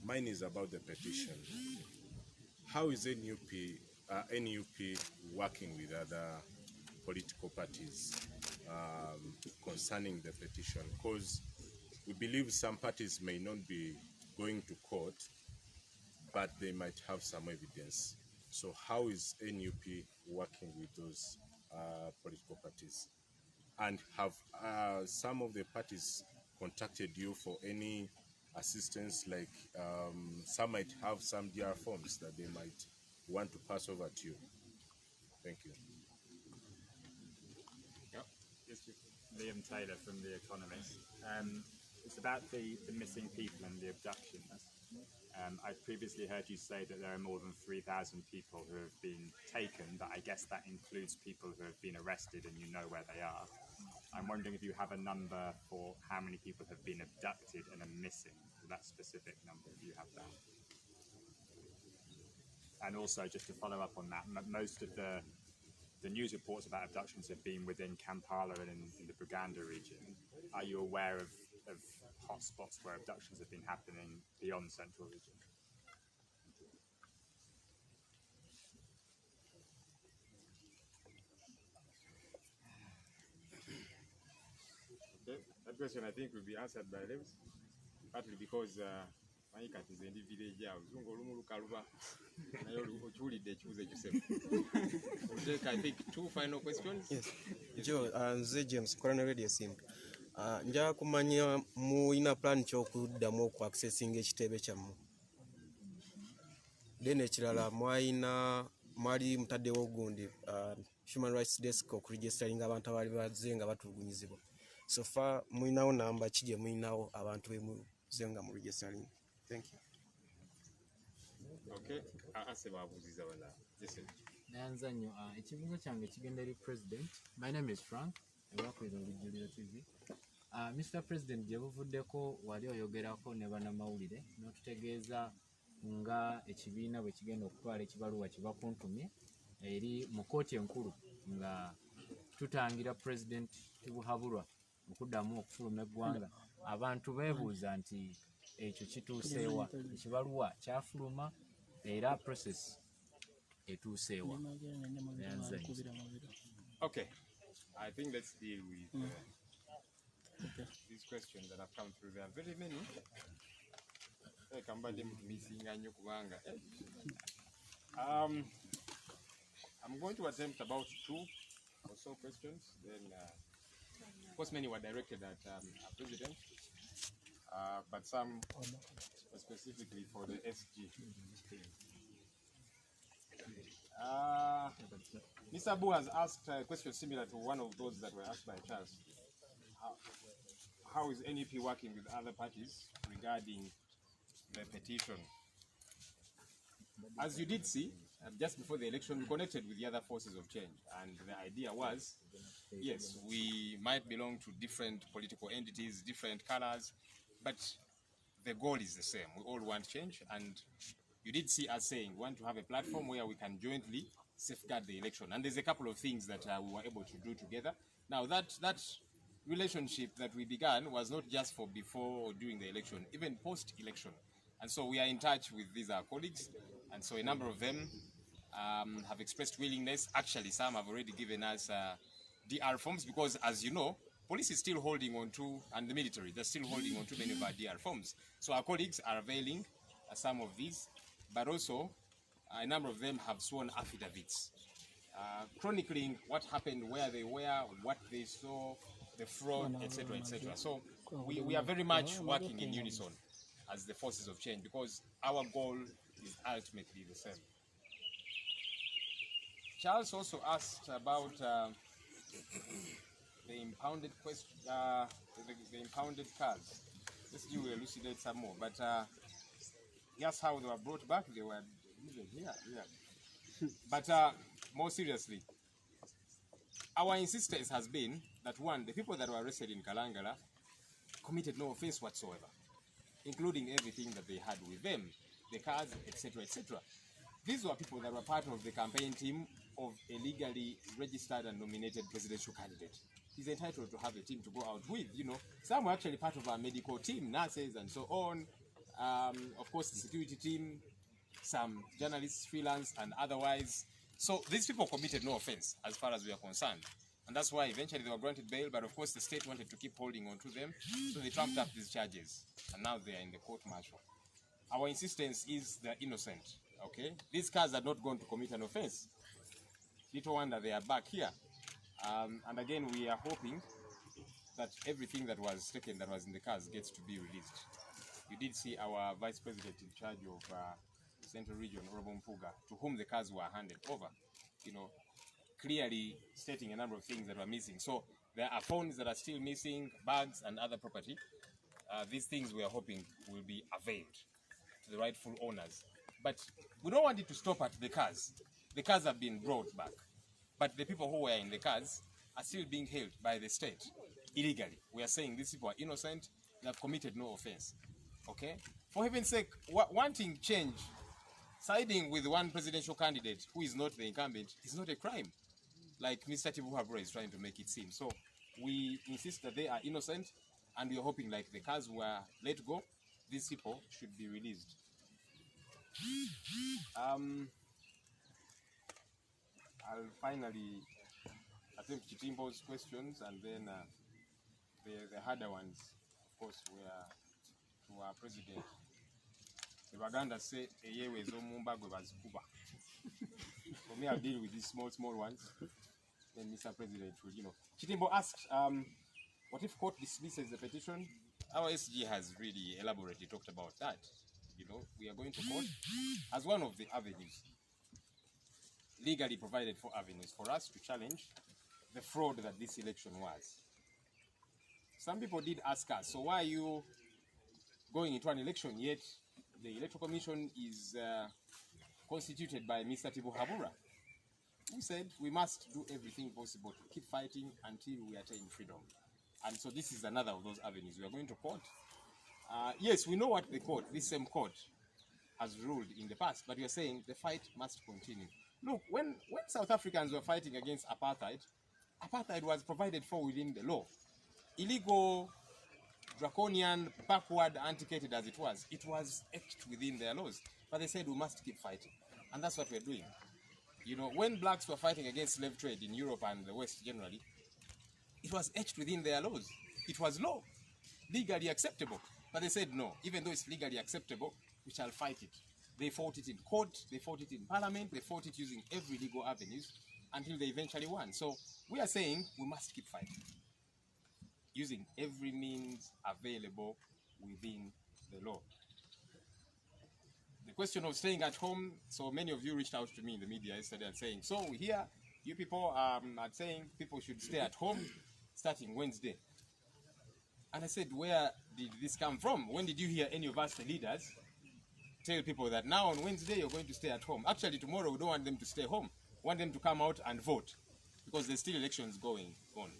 Mine is about the petition. How is NUP working with other political parties concerning the petition? Because we believe some parties may not be going to court, but they might have some evidence. So how is NUP working with those political parties? And have some of the parties contacted you for any assistance, like some might have some DR forms that they might want to pass over to you? Thank you. Yep. Yes, Liam Taylor from The Economist. It's about the missing people and the abductions. I've previously heard you say that there are more than 3,000 people who have been taken, but I guess that includes people who have been arrested and you know where they are. I'm wondering if you have a number for how many people have been abducted and are missing, that specific number, if you have that. And also, just to follow up on that, most of the news reports about abductions have been within Kampala and in the Buganda region. Are you aware of hotspots where abductions have been happening beyond Central Region? Okay. That question I think will be answered by Lewis, partly because manyi kati nze ndi village awo zungu olumu lukaluba naye okiwulidde ekibuzo ekisemu. We'll take, I think, 2 final questions. Yes. Joe, nze James Corona Radio Sim. Nja kumanya muina plan ky'okuddamu okuaccessinga ekitebe kyammwe. Then ekirala mwali mutaddewo gundi Human Rights Desk okuregisteringa abantu abali bazze nga batulugunyizibwa. So far muinawo namba ki gye muinawo abantu bemuze nga mu registering? Thank you. Okay, ase babuuziza bala. Nanza nnyo ekibuuzo kyange kigenda eri President. My name is Frank. Ewakwira olujjuliro TV. Mr. President, gye buvuddeko wali oyogerako ne bannamawulire n'otutegeeza nga ekibiina bwe kigenda okutwala ekibaluwa kibakuntumye eri mu kkooti enkulu nga tutangira President Tibuhaburwa okuddamu okufuluma eggwanga. Abantu beebuuza nti ekyo kituuseewa, ekibaluwa kyafuluma era process etuuseewa. Okay, I think let's deal with these questions that have come through. There are very many. I'm going to attempt about 2 or so questions. Then, of course, many were directed at our president, but some specifically for the SG. Mr. Abu has asked a question similar to one of those that were asked by Charles. How is NEP working with other parties regarding the petition? As you did see, just before the election, we connected with the other forces of change, and the idea was, yes, we might belong to different political entities, different colors, but the goal is the same. We all want change, and you did see us saying we want to have a platform where we can jointly safeguard the election, and there's a couple of things that we were able to do together. Now that relationship that we began was not just for before or during the election, even post-election. And so we are in touch with these colleagues, and so a number of them have expressed willingness. Actually, some have already given us DR forms because, as you know, police is still holding on to, and the military, they're still holding on to many of our DR forms. So our colleagues are availing some of these, but also a number of them have sworn affidavits, chronicling what happened, where they were, what they saw, the fraud, etc., etc. So we are very much working in unison as the forces of change because our goal is ultimately the same. Charles also asked about the impounded question, the impounded cars. Let's do elucidate some more. But here's how they were brought back. They were even here. But more seriously, our insistence has been that one, the people that were arrested in Kalangala committed no offense whatsoever, including everything that they had with them, the cars, etc., etc. These were people that were part of the campaign team of a legally registered and nominated presidential candidate. He's entitled to have a team to go out with, you know. Some were actually part of our medical team, nurses and so on. Of course, the security team, some journalists, freelance and otherwise. So these people committed no offense as far as we are concerned. And that's why eventually they were granted bail, but of course the state wanted to keep holding on to them. So they trumped up these charges. And now they are in the court martial. Our insistence is they're innocent, okay? These cars are not going to commit an offense. Little wonder they are back here. And again, we are hoping that everything that was taken that was in the cars gets to be released. You did see our vice president in charge of Central Region, Honorable Mpuga, to whom the cars were handed over, you know, clearly stating a number of things that were missing. So there are phones that are still missing, bags and other property. These things we are hoping will be availed to the rightful owners. But we don't want it to stop at the cars. The cars have been brought back. But the people who were in the cars are still being held by the state illegally. We are saying these people are innocent, they have committed no offense. Okay? For heaven's sake, wanting change, siding with one presidential candidate who is not the incumbent is not a crime, like Mr. Tibuhaburwa is trying to make it seem. So we insist that they are innocent, and we are hoping, like the cars were let go, these people should be released. I'll finally attempt Chitimbo's questions, and then the harder ones, of course, were to our president. Baganda say eyewe ez'omumba gwe bazikuba. For me, I'll deal with these small ones. Then Mr. President will, Chitimbo asked, what if court dismisses the petition? Our SG has really elaborately talked about that. We are going to court as one of the avenues, legally provided for avenues, for us to challenge the fraud that this election was. Some people did ask us, so why are you going into an election yet the Electoral Commission is constituted by Mr. Tibuhaburwa, who said we must do everything possible to keep fighting until we attain freedom. And so this is another of those avenues. We are going to court. Yes, we know what the court, this same court, has ruled in the past, but we are saying the fight must continue. Look, when South Africans were fighting against apartheid, apartheid was provided for within the law. Illegal, draconian, backward, antiquated as it was etched within their laws. But they said we must keep fighting. And that's what we're doing. When blacks were fighting against slave trade in Europe and the West generally, it was etched within their laws. It was law, legally acceptable. But they said no, even though it's legally acceptable, we shall fight it. They fought it in court, they fought it in parliament, they fought it using every legal avenues until they eventually won. So we are saying we must keep fighting, using every means available within the law. The question of staying at home, so many of you reached out to me in the media yesterday and saying, so we hear you people are saying people should stay at home starting Wednesday. And I said, where did this come from? When did you hear any of us, the leaders, tell people that now on Wednesday you're going to stay at home? Actually, tomorrow we don't want them to stay home. We want them to come out and vote, because there's still elections going on,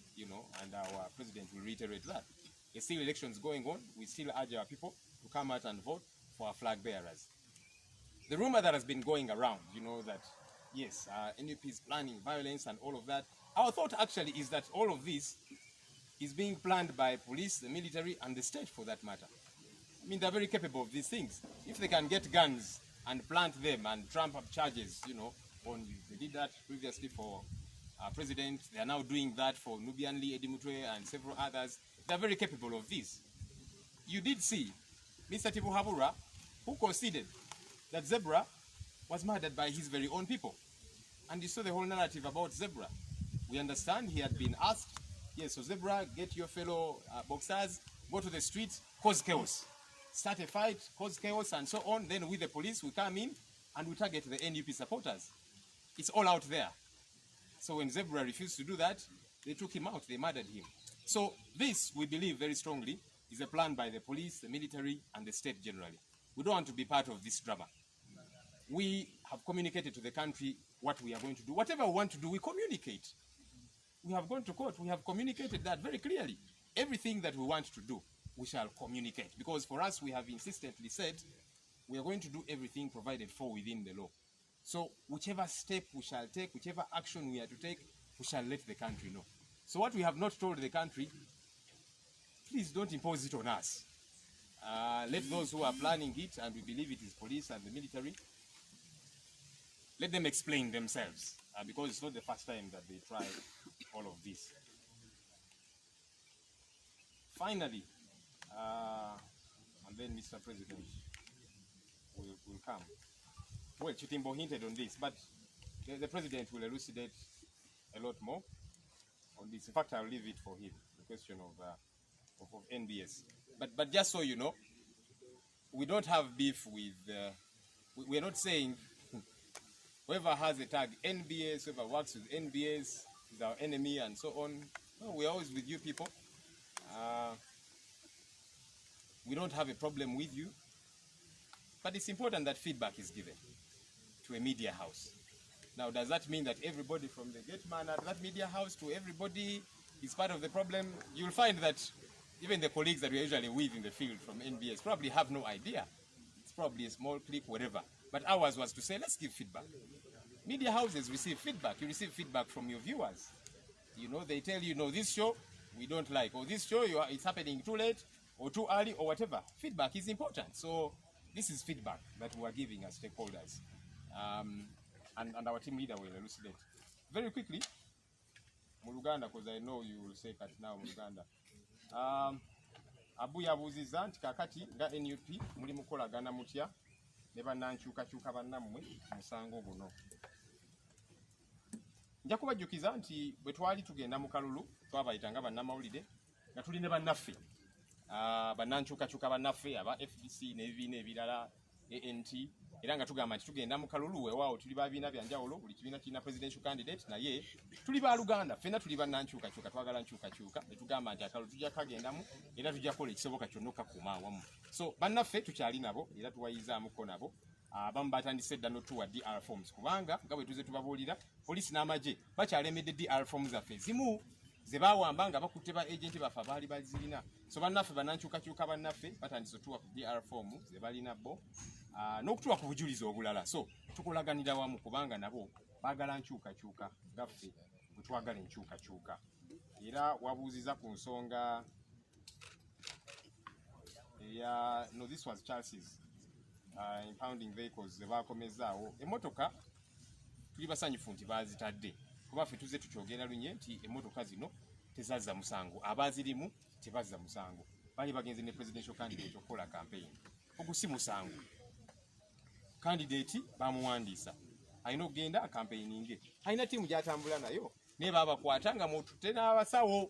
and our president will reiterate that. There's still elections going on. We still urge our people to come out and vote for our flag bearers. The rumor that has been going around, that yes, NUP is planning violence and all of that. Our thought actually is that all of this is being planned by police, the military, and the state for that matter. I mean, they're very capable of these things. If they can get guns and plant them and trump up charges, they did that previously for our president. They are now doing that for Nubian Lee Edimutwe and several others. They're very capable of this. You did see Mr. Tibuhaburwa, who conceded that Zebra was murdered by his very own people. And you saw the whole narrative about Zebra. We understand he had been asked, yes, so Zebra, get your fellow boxers, go to the streets, cause chaos. Start a fight, cause chaos, and so on. Then with the police, we come in and we target the NUP supporters. It's all out there. So when Zebra refused to do that, they took him out, they murdered him. So this, we believe very strongly, is a plan by the police, the military, and the state generally. We don't want to be part of this drama. We have communicated to the country what we are going to do. Whatever we want to do, we communicate. We have gone to court, we have communicated that very clearly. Everything that we want to do, we shall communicate. Because for us, we have insistently said, we are going to do everything provided for within the law. So whichever step we shall take, whichever action we are to take, we shall let the country know. So what we have not told the country, please don't impose it on us. Let those who are planning it, and we believe it is police and the military, let them explain themselves, because it's not the first time that they try all of this. Finally, and then Mr. President will come. Well, Chitimbo hinted on this, but the President will elucidate a lot more on this. In fact, I'll leave it for him, the question of NBS. But just so you know, we don't have beef with, we're not saying whoever has a tag NBS, whoever works with NBS is our enemy and so on. No, we're always with you people. We don't have a problem with you, but it's important that feedback is given to a media house. Now, does that mean that everybody from the gate man at that media house to everybody is part of the problem? You'll find that even the colleagues that we usually with in the field from NBS probably have no idea. It's probably a small clip, whatever. But ours was to say, let's give feedback. Media houses receive feedback. You receive feedback from your viewers. They tell you, no, this show we don't like, or this show it's happening too late, or too early, or whatever. Feedback is important. So this is feedback that we are giving as stakeholders. And our team leader will elucidate. Very quickly, Muluganda, because I know you will say that now, Muluganda. Abu yabuziza nti kakati nga NUP muli mukolagana mutya ne bannankyukakyuka bannammwe musango guno. Nja kubajjukiza nti bwe twali tugenda mu kalulu twabayita nga bannamawulire nga tuli ne bannaffe bannankyukakyuka bannaffe aba FDC n'ebibiina ebirala ANT, era nga tugamba nti tugenda mu kalulu weewaawo tuli babiina bya njawulo, buli kibiina kirina presidential candidate, naye tuli baaluganda, ffenna tuli bannankyukakyuka, twagala nkyukakyuka, ne tugamba nti akalulu tujja kagendamu era tujja kukola ekisoboka kyonna okukakuuma awamu. So bannaffe tukyali nabo era tuwayizaamuko nabo. Abamu batandise edda n'otuwa DR forms kubanga nga bwe tuze tubabuulira poliisi n'amagye bakyalemedde DR forms zaffe zimu ze baawamba nga bakutte ba agenti baffe abaali bazirina. So bannaffe bannankyukakyuka bannaffe batandise otuwa ku DR form ze balina bo n'okutuwa ku bujulizi obulala. So tukolaganira wamu kubanga nabo baagala nkyukakyuka gaffe bwe twagala enkyukakyuka. Era wabuuziza ku nsonga eya no, this was Chelsea's impounding vehicles ze bakomezaawo. Emmotoka tuli basanyufu nti baazitadde kuba ffe tuze tukyogera lunye nti emmotoka zino tezazza musango, abazirimu tebazza musango, bali bagenze ne presidential candidate okukola campaign. Ogwo si musango, candidate bamuwandiisa alina okugenda campaigninge, alina tiimu gy'atambula nayo naye baabakwata nga mututte n'abasawo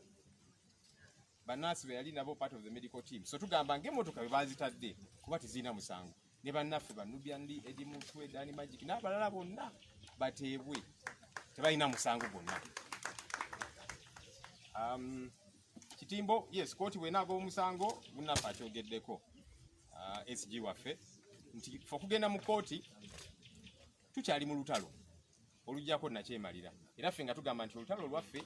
bannansi be yali nabo part of the medical team. So tugamba ng'emmotoka be baazitadde kuba tezirina musango, ne bannaffe Banubyandi, Eddie Mutwe, Dani Magic n'abalala bonna bateebwe tebalina musango gwonna. Kitimbo, yes, kooti bw'enaaga omusango munnaffe akyogeddeko SG waffe nti ffe okugenda mu kooti tukyali mu lutalo olujjako nakyemalira, era ffe nga tugamba nti olutalo lwaffe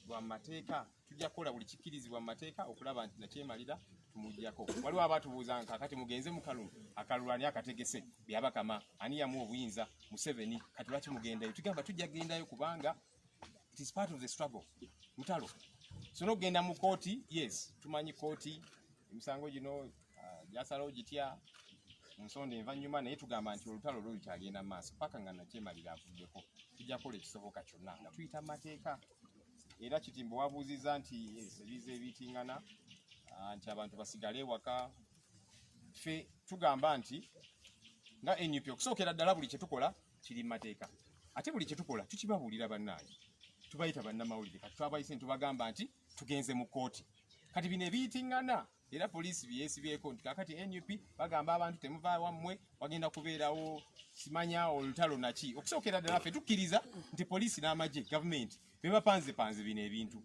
lwa mateeka, tujja kukola buli kikkirizibwa mu mateeka okulaba nti nakyemalira tumuggyako. Waliwo abatubuuza kakati mugenze mu kalulu, akalulu ani akategese byabakama, ani yamu obuyinza Museveni, kati lwaki mugendayo? Tugamba tujja kugendayo kubanga it is part of the struggle, mutalo. So n'okugenda mu kooti, yes, tumanyi kooti emisango gino gyasalawo gitya mu nsonda envannyuma, naye tugamba nti olutalo lwo lukyagenda mu maaso paka nga nakyemalira avuddeko. Tujja kukola ekisoboka kyonna nga tuyita mu mateeka. Era Kitimbo wabuuzizza nti ebiza ebitingana nti abantu basigale ewaka. Ffe tugamba nti nga NUP okusookera ddala buli kye tukola kiri mu mateeka, ate buli kye tukola tukibabuulira bannange, tubayita bannamawulire. Kati twabayise ntubagamba nti tugenze mu kooti, kati bino ebiyitingana era poliisi byesibyeko nti kakati NUP bagamba abantu temuva wammwe, wagenda kubeerawo simanya olutalo naki. Okusookera ddala ffe tukkiriza nti poliisi n'amagye gavumenti be bapanzepanze bino ebintu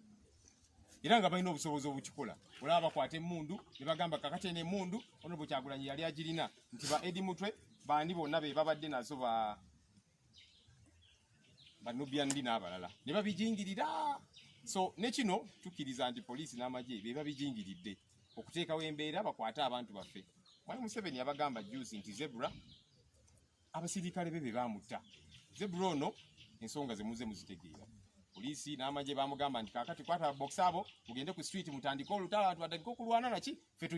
era nga balina obusobozi obukikola. Olaba bakwata emmundu ne bagamba kakati n'emmundu Honorable Kyagulanyi yali agirina nti ba Eddie Mutwe bandi bonna be babadde nazo Banubyandi n'abalala ne babijingirira. So ne kino tukkiriza nti poliisi n'amagye be babijingiridde okuteekawo embeera bakwate abantu baffe. Mwami Museveni yabagamba juzi nti Zebra abasirikale be bamutta. Zebra ono ensonga ze muze muzitegeera. Poliisi n'amagye bamugamba nti kakati kwata box abo mugende ku street mutandike olutalo, abantu batandike okulwana naki, ffe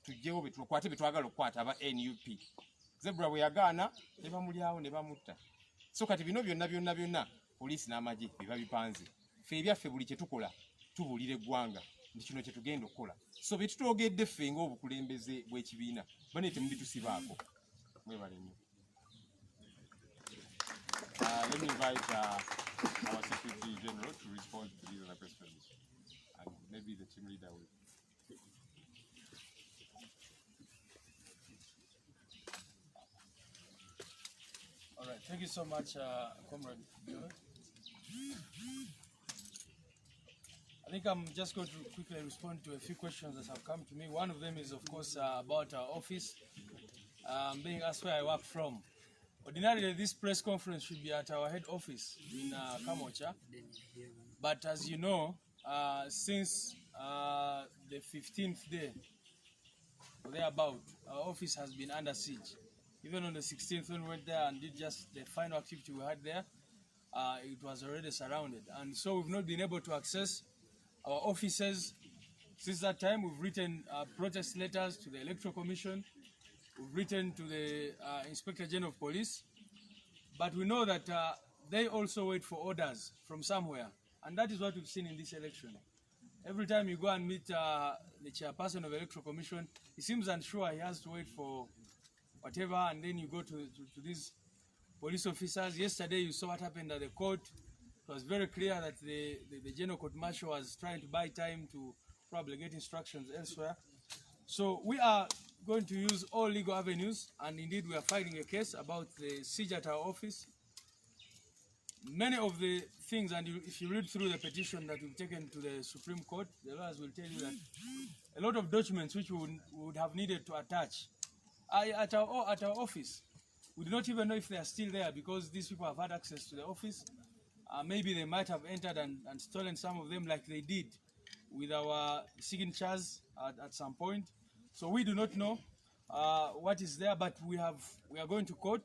tujjewo betukwate betwagala okukwata aba NUP. Zebra bwe yagaana ne bamulyawo ne bamutta. So kati bino byonna poliisi n'amagye biba bipanze. Ffe ebyaffe buli kye tukola tubuulira eggwanga nti kino kye tugenda okukola. So bye tutwogedde ffe ng'obukulembeze bw'ekibiina bane temubitusibaako. Mwebale nnyo. Let me invite our Secretary General to respond to these other questions, and maybe the team leader will. All right, thank you so much, Comrade George. I think I'm just going to quickly respond to a few questions that have come to me. One of them is, of course, about our office. Being asked where I work from. Ordinarily, this press conference should be at our head office in Kamocha. But as you know, since the 15th day, or thereabout, our office has been under siege. Even on the 16th, when we went there and did just the final activity we had there, it was already surrounded. And so we've not been able to access our offices. Since that time, we've written protest letters to the Electoral Commission. We've written to the Inspector General of Police. But we know that they also wait for orders from somewhere. And that is what we've seen in this election. Every time you go and meet the chairperson of the Electoral Commission, he seems unsure. He has to wait for whatever, and then you go to these police officers. Yesterday you saw what happened at the court. It was very clear that the General Court Martial was trying to buy time to probably get instructions elsewhere. So we are going to use all legal avenues, and indeed we are filing a case about the siege at our office. Many of the things, and if you read through the petition that we've taken to the Supreme Court, the lawyers will tell you that a lot of documents which we would have needed to attach at our office. We do not even know if they are still there because these people have had access to the office. Maybe they might have entered and stolen some of them like they did with our signatures at some point. So we do not know what is there, but we are going to court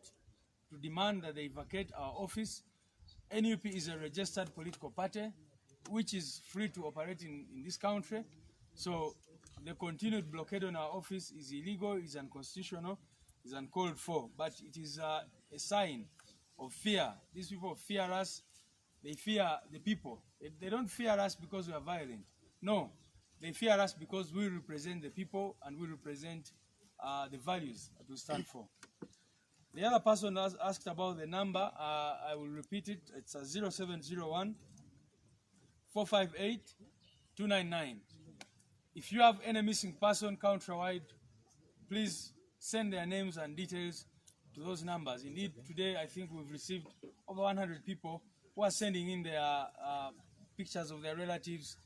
to demand that they vacate our office. NUP is a registered political party which is free to operate in this country. So the continued blockade on our office is illegal, is unconstitutional, is uncalled for. But it is a sign of fear. These people fear us. They fear the people. They don't fear us because we are violent. No, they fear us because we represent the people and we represent the values that we stand for. The other person asked about the number. I will repeat it. It's 0701 458 299. If you have any missing person countrywide, please send their names and details to those numbers. Indeed, today I think we've received over 100 people who are sending in their pictures of their relatives.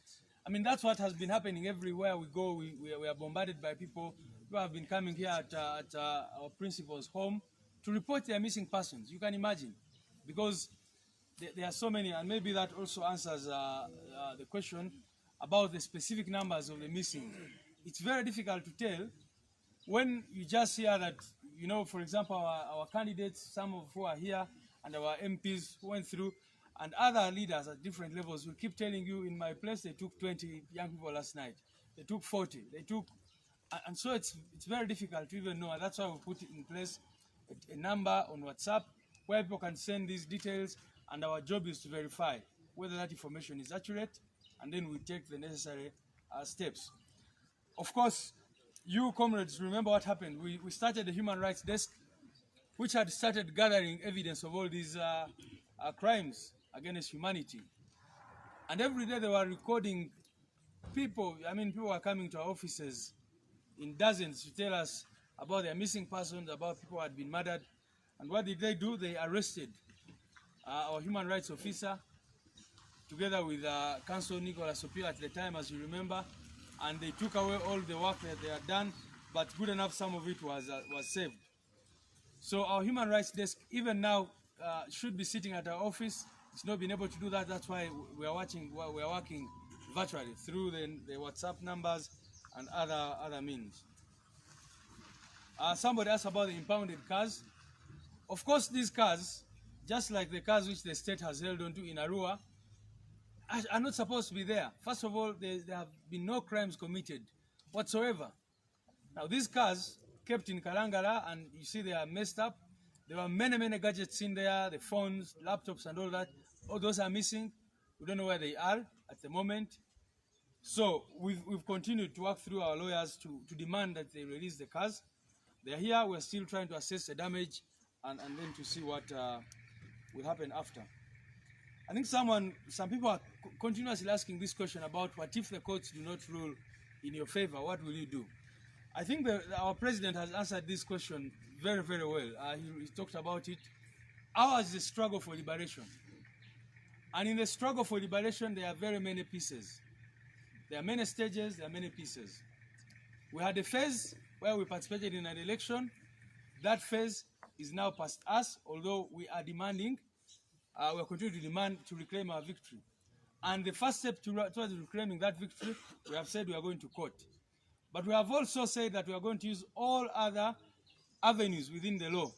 I mean, that's what has been happening everywhere we go. We are bombarded by people who have been coming here at our principal's home to report their missing persons. You can imagine, because there are so many, and maybe that also answers the question about the specific numbers of the missing. It's very difficult to tell when you just hear that, you know, for example, our candidates, some of who are here, and our MPs who went through, and other leaders at different levels will keep telling you, in my place, they took 20 young people last night. They took 40. They took, and so it's very difficult to even know. And that's why we put in place a number on WhatsApp where people can send these details, and our job is to verify whether that information is accurate, and then we take the necessary steps. Of course, you comrades remember what happened. We started the Human Rights Desk, which had started gathering evidence of all these crimes against humanity. And every day they were recording people. I mean, people were coming to our offices in dozens to tell us about their missing persons, about people who had been murdered. And what did they do? They arrested our human rights officer, together with Council Nicholas Opio at the time, as you remember, and they took away all the work that they had done, but good enough, some of it was saved. So our Human Rights Desk, even now, should be sitting at our office. It's not been able to do that. That's why we are working virtually through the WhatsApp numbers and other means. Somebody asked about the impounded cars. Of course, these cars, just like the cars which the state has held onto in Arua, are not supposed to be there. First of all, there have been no crimes committed whatsoever. Now, these cars kept in Kalangala, and you see they are messed up. There were many gadgets in there, the phones, laptops, and all that. All those are missing. We don't know where they are at the moment. So we've continued to work through our lawyers to demand that they release the cars. They are here. We're still trying to assess the damage and then to see what will happen after. I think some people are continuously asking this question about what if the courts do not rule in your favor, what will you do? I think our president has answered this question very well. He talked about it. Ours is a struggle for liberation. And in the struggle for liberation, there are very many pieces. There are many stages, there are many pieces. We had a phase where we participated in an election. That phase is now past us, although we are demanding, we are continuing to demand to reclaim our victory. And the first step towards reclaiming that victory, we have said we are going to court. But we have also said that we are going to use all other avenues within the law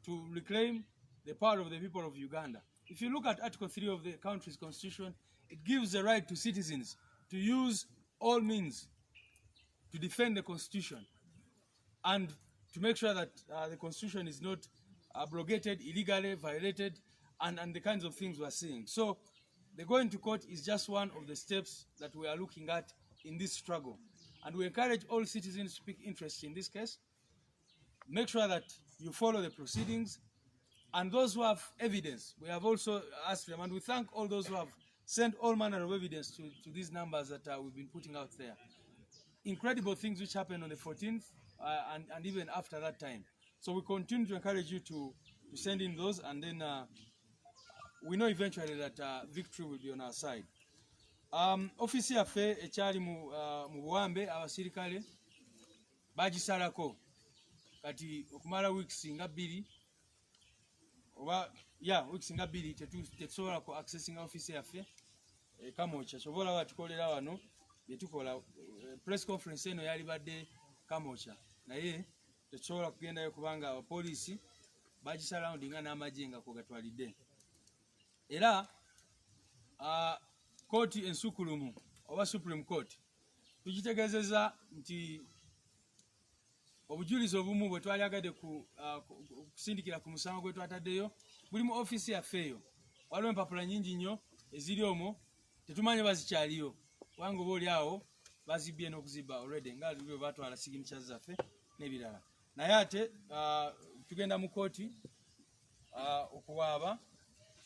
to reclaim the power of the people of Uganda. If you look at Article 3 of the country's constitution, it gives the right to citizens to use all means to defend the constitution and to make sure that the constitution is not abrogated, illegally violated, and the kinds of things we are seeing. So the going to court is just one of the steps that we are looking at in this struggle. And we encourage all citizens to take interest in this case. make sure that you follow the proceedings. And those who have evidence, we have also asked them, and we thank all those who have sent all manner of evidence to these numbers that we've been putting out there. Incredible things which happened on the 14th and even after that time. So we continue to encourage you to send in those, and then we know eventually that victory will be on our side. Office yaffe ekyali mu Buwambe abasirikale bagisalako kati okumala weeks nga 2 oba weeks nga 2 tetusobola ku accessing office yaffe Kamoocha. Kyobola batukolera wano byetukola press conference eno yali badde Kamoocha, naye tetusobola kugendayo kubanga abapoliisi bagisurroundinga n'amagye nga ko gatwalidde. Era kooti ensukulumu oba Supreme Court tukitegezeza nti obujulizi obumu bwe twali agadde kusindikira ku musango gwe twataddeyo buli mu office yaffe eyo. Waliwo empapula nyingi nnyo eziri omwo tetumanye bazikyaliyo kubanga oba oli awo bazibbye n'okuzibba already nga bwe batwala signatures zaffe n'ebirala. Naye ate tugenda mu kooti okuwaaba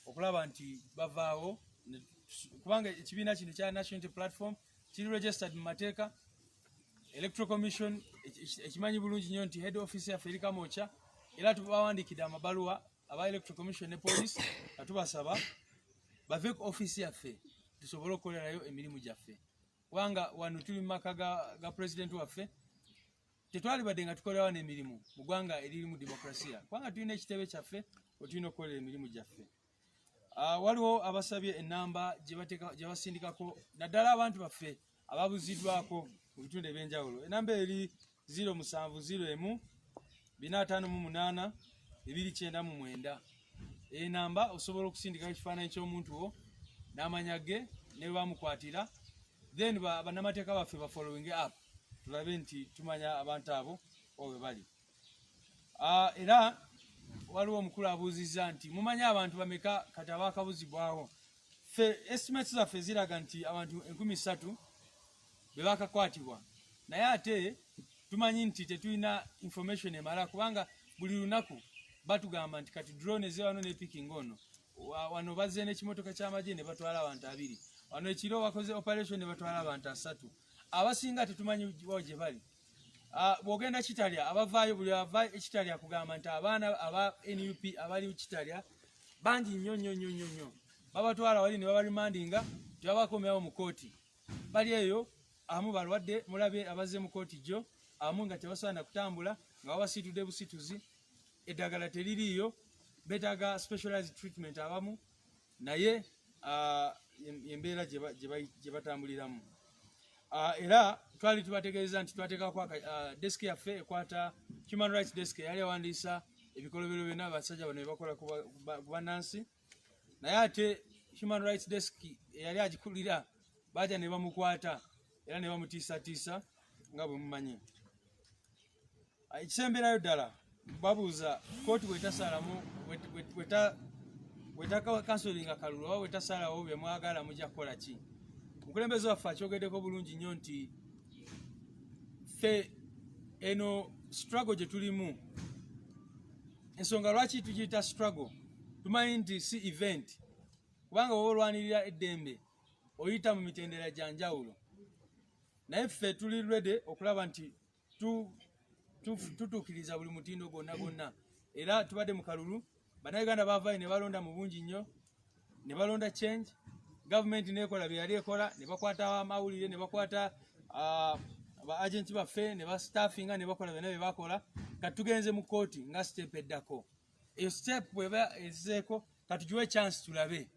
okulaba nti bavaawo kubanga ekibiina kino kya National Unity Platform kiri registered mu mateeka. Electoral Commission ekimanyi bulungi nnyo nti head office yaffe eri Kamoocha, era tubawandikidde amabaluwa aba Electoral Commission ne police nga tubasaba bave ku office yaffe tusobole okukolerayo emirimu gyaffe, kubanga wano tuli mu maka ga president waffe tetwali badde nga tukolera wano emirimu mu ggwanga eriri mu demokrasiya, kubanga tulina ekitebe kyaffe we tulina okukolera emirimu gyaffe. Waliwo abasabye enamba gye basindikako naddala abantu baffe ababuziddwako mu bitundu ebyenjawulo. Enamba eri 0701 458 299. Eyo namba osobola okusindikayo ekifaananyi ky'omuntu wo n'amanya ge ne bamukwatira, then bannamateeka baffe ba following up tulabe nti tumanya abantu abo owe bali. Era waliwo omukulu abuuzizza nti mumanya abantu bameka kati abaakabuzibwawo. Ffe estimates zaffe ziraga nti abantu 3000 be bakakwatibwa, naye ate tumanyi nti tetulina information emala kubanga buli lunaku batugamba nti kati drone ezewano ne picking ono wano bazze n'ekimotoka ky'amagye ne batwala abantu 2, wano ekiro bakoze operation ne batwala abantu 3. Abasinga tetumanyi wawo gye bali. Bw'ogenda Kitalya abavaayo buli ava ekitalya kugamba nti abaana aba NUP abali Kitalya bangi nnyo babatwala wali ne babarimandinga tebabakomyawo mu kooti. Bali eyo amu balwadde, mulabe abazze mu kooti gyo, amu nga tebasobola kutambula nga babasiitudde busituzi, eddagala teririiyo, betaaga specialized treatment abamu, naye embeera gye batambuliramu. Era twali tubategeeza nti twateekako desk yaffe ekwata human rights desk eyali awandiisa ebikolobero byonna abasajja bano bebakola ku bannansi, naye ate human rights desk eyali agikulira bajja ne bamukwata era ne bamutiisatiisa nga bwe mumanyi. Ekisemberayo ddala babuuza kooti bwetasalamu wetakansolinga kalulu oba wetasalawo bye mwagala mujja kukola ki. Omukulembeze waffe akyogeddeko bulungi nnyo nti ffe eno struggle gye tulimu, ensonga lwaki tugiyita struggle tumanyi nti si event, kubanga woba olwanirira eddembe oyita mu mitendera gya njawulo, naye ffe tuli ready okulaba nti tutuukiriza buli mutindo gwonna. Era tubadde mu kalulu, bannayuganda baavaayo ne balonda mu bungi nnyo, ne balonda change. Gavumenti nekola bye yali ekola, ne bakwata amawulire, ne bakwata ba agenti baffe, ne ba staffinga, ne bakola byonna bye bakola. Kati tugenze mu kooti nga step eddako. Eyo step bweba ezeeko katugiwe chance tulabe.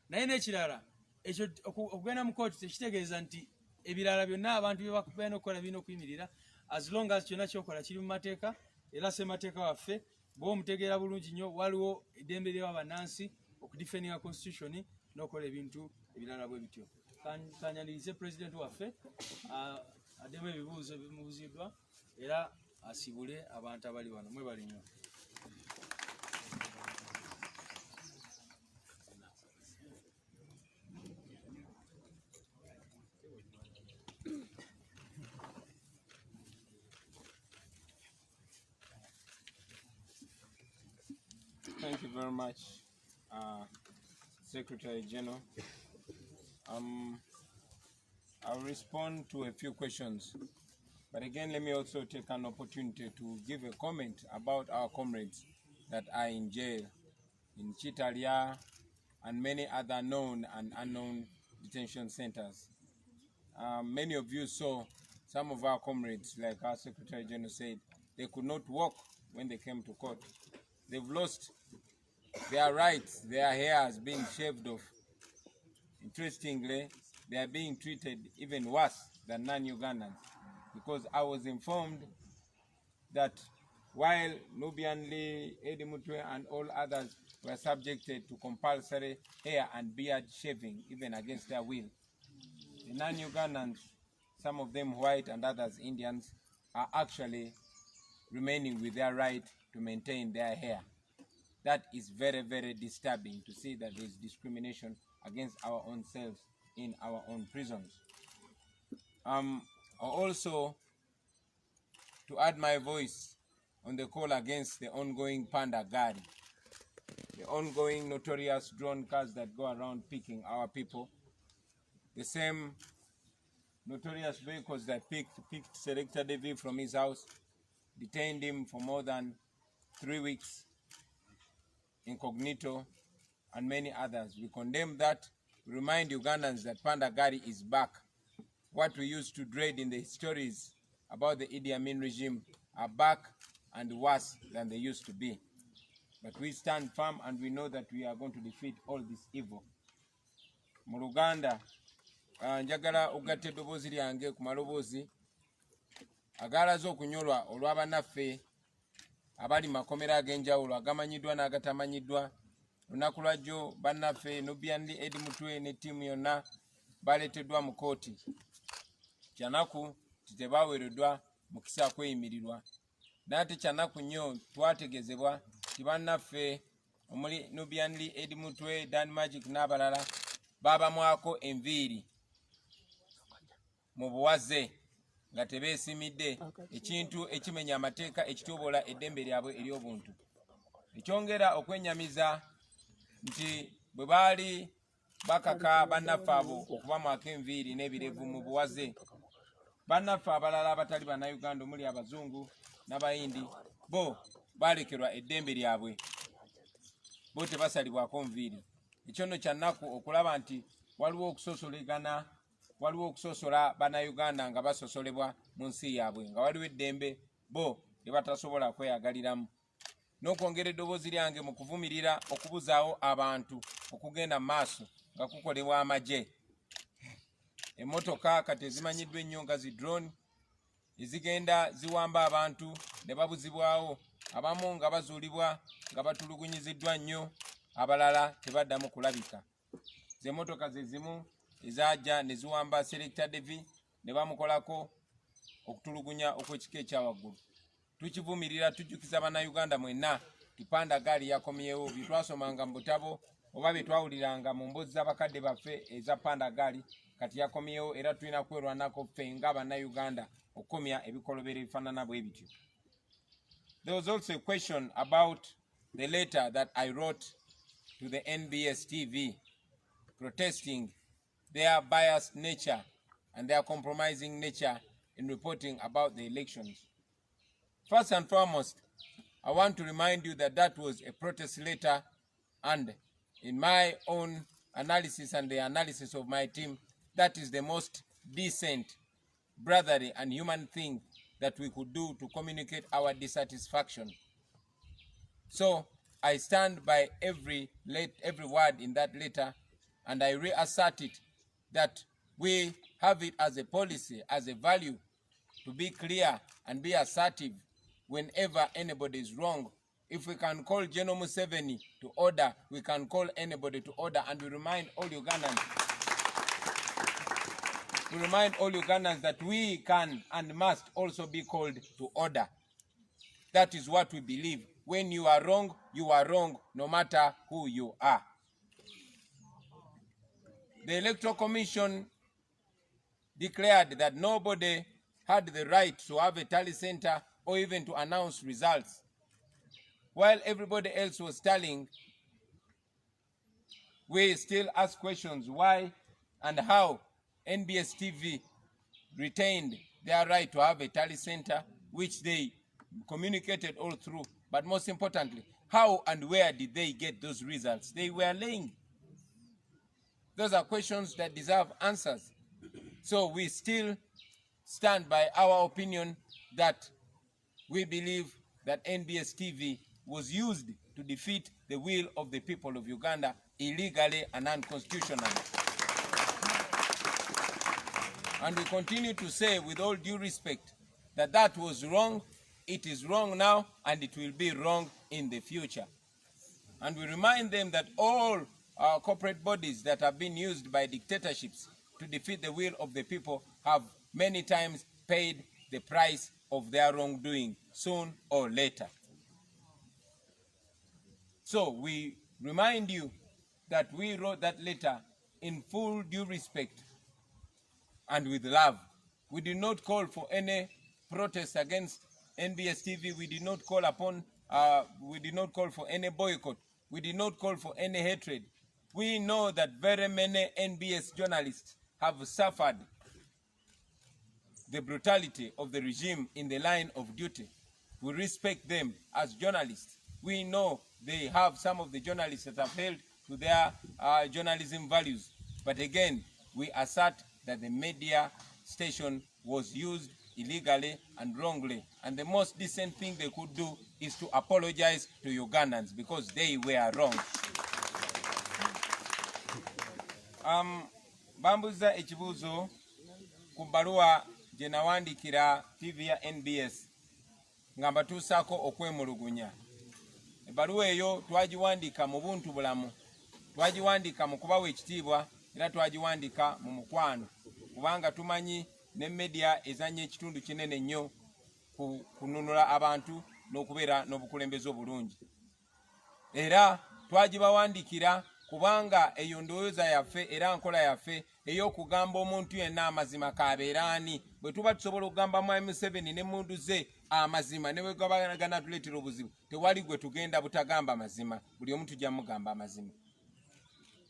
Naye n'ekirala ekyo okugenda mu kooti tekitegeeza nti ebirala byonna abantu bye bakubeera okukola birina okuyimirira, as long as kyonna kyokola kiri mu mateeka. Era ssemateeka waffe bw'omutegeera bulungi nnyo, waliwo eddembe ly'abannansi okudifendinga constitution n'okola ebintu ebirala bwe bityo. Kanyanirize president waffe addemu ebibuuzo ebimubuuziddwa era asibule abantu abali wano. Mwebale nnyo. very much, Secretary General. I'll respond to a few questions, but again, let me also take an opportunity to give a comment about our comrades that are in jail in Chitalia and many other known and unknown detention centers. Many of you saw some of our comrades, like our Secretary General said, they could not walk when they came to court. They've lost their rights, their hair has been shaved off. Interestingly, they are being treated even worse than non-Ugandans, because I was informed that while Nubian Lee, Eddie Mutwe, and all others were subjected to compulsory hair and beard shaving, even against their will, the non-Ugandans, some of them white and others Indians, are actually remaining with their right to maintain their hair. That is very, very disturbing to see that there is discrimination against our own selves in our own prisons. Also, to add my voice on the call against the ongoing Panda Gari, the ongoing notorious drone cars that go around picking our people, the same notorious vehicles that picked Selector Devi from his house, detained him for more than 3 weeks, incognito, and many others. We condemn that. We remind Ugandans that Panda Gari is back. What we used to dread in the stories about the Idi Amin regime are back and worse than they used to be. But we stand firm and we know that we are going to defeat all this evil. Mu Luganda, njagala okugatta eddoboozi lyange ku maloboozi agaalaze okunyolwa olw'abannaffe abali makomera ag'enjawulo agamanyiddwa n'agatamanyiddwa. Lunaku lwajjo bannaffe Nubian Lee, Eddie Mutwe ne ttiimu yonna baleeteddwa mu kooti. Kyanaku tebaweereddwa mukisa kweyimirirwa. N'ate kyanaku nnyo twategeezebwa nti bannaffe omuli Nubian Lee, Eddie Mutwe, Dan Magic n'abalala baabamwako enviiri mu buwaze nga tebeesimidde, ekintu ekimenya amateeka ekitoobola eddembe lyabwe ery'obuntu. Ekyongera okwennyamiza nti bwe baali bakaka bannaffe abo okubamwako enviiri n'ebirevu mu buwaze, bannaffe abalala abatali bannayuganda omuli abazungu n'abayindi bo balekerwa eddembe lyabwe, bo tebasalibwako nviiri. Ekyo nno kya nnaku okulaba nti waliwo okusosolegana, waliwo okusosola bannayuganda nga basosolebwa mu nsi yaabwe, nga waliwo eddembe bo lye batasobola kweyagaliramu. N'okwongera eddoboozi lyange mu kuvumirira okubuzaawo abantu okugenda mu maaso nga kukolebwa amagye. Emmotoka kati ezimanyiddwa ennyo nga zi drone ezigenda ziwamba abantu ne babuzibwawo, abamu nga bazuulibwa nga batulugunyiziddwa nnyo, abalala tebaddamu kulabika. Ze mmotoka ze zimu ezajja ne ziwamba Selector Devi ne bamukolako okutulugunya okw'ekika ekyawaggulu. Tukivumirira, tujjukiza bannayuganda mwenna ti Panda Gari yakomyewo. Bye twasomanga mu butabo oba bye twawuliranga mu mboozi z'abakadde baffe eza Panda Gari kati yakomyewo, era tulina kwerwanako ffe nga bannayuganda okukomya ebikolobero ebifaanana bwe bityo. There was also a question about the letter that I wrote to the NBS TV protesting their biased nature and their compromising nature in reporting about the elections. First and foremost, I want to remind you that that was a protest letter, and in my own analysis and the analysis of my team, that is the most decent, brotherly and human thing that we could do to communicate our dissatisfaction. So I stand by every word in that letter, and I reassert it that we have it as a policy, as a value, to be clear and be assertive whenever anybody is wrong. If we can call General Museveni to order, we can call anybody to order, and we remind all Ugandans that we can and must also be called to order. That is what we believe. When you are wrong, no matter who you are. The Electoral Commission declared that nobody had the right to have a tally center or even to announce results. while everybody else was telling, we still ask questions why and how NBS TV retained their right to have a tally center, which they communicated all through. But most importantly, how and where did they get those results they were laying? Those are questions that deserve answers. So we still stand by our opinion that we believe that NBS TV was used to defeat the will of the people of Uganda illegally and unconstitutionally. And we continue to say with all due respect that that was wrong, it is wrong now, and it will be wrong in the future. And we remind them that all our corporate bodies that have been used by dictatorships to defeat the will of the people have many times paid the price of their wrongdoing, soon or later. So we remind you that we wrote that letter in full due respect and with love. We did not call for any protest against NBS TV. We did not call upon, we did not call for any boycott. We did not call for any hatred. We know that very many NBS journalists have suffered the brutality of the regime in the line of duty. We respect them as journalists. We know they have some of the journalists that have held to their journalism values. But again, we assert that the media station was used illegally and wrongly. And the most decent thing they could do is to apologize to Ugandans because they were wrong. Bambuza ekibuuzo ku bbaluwa gye nawandikira TV ya NBS nga mbatuusaako okwemulugunya. Ebbaluwa eyo twagiwandiika mu buntu bulamu, twagiwandiika mu kubawa ekitiibwa, era twagiwandiika mu mukwano, kubanga tumanyi ne media ezannya ekitundu kinene nnyo ku kununula abantu n'okubeera n'obukulembeze obulungi. Era twagibawandikira kubanga eyo ndowooza yaffe era nkola yaffe ey'okugamba omuntu yenna amazima k'abeera ani. Bwe tuba tusobola okugamba Mwami Museveni n'emmundu ze amazima ne bwe gaba ganatuleetera obuzibu, tewali gwe tugenda butagamba mazima, buli omu tujja mugamba amazima.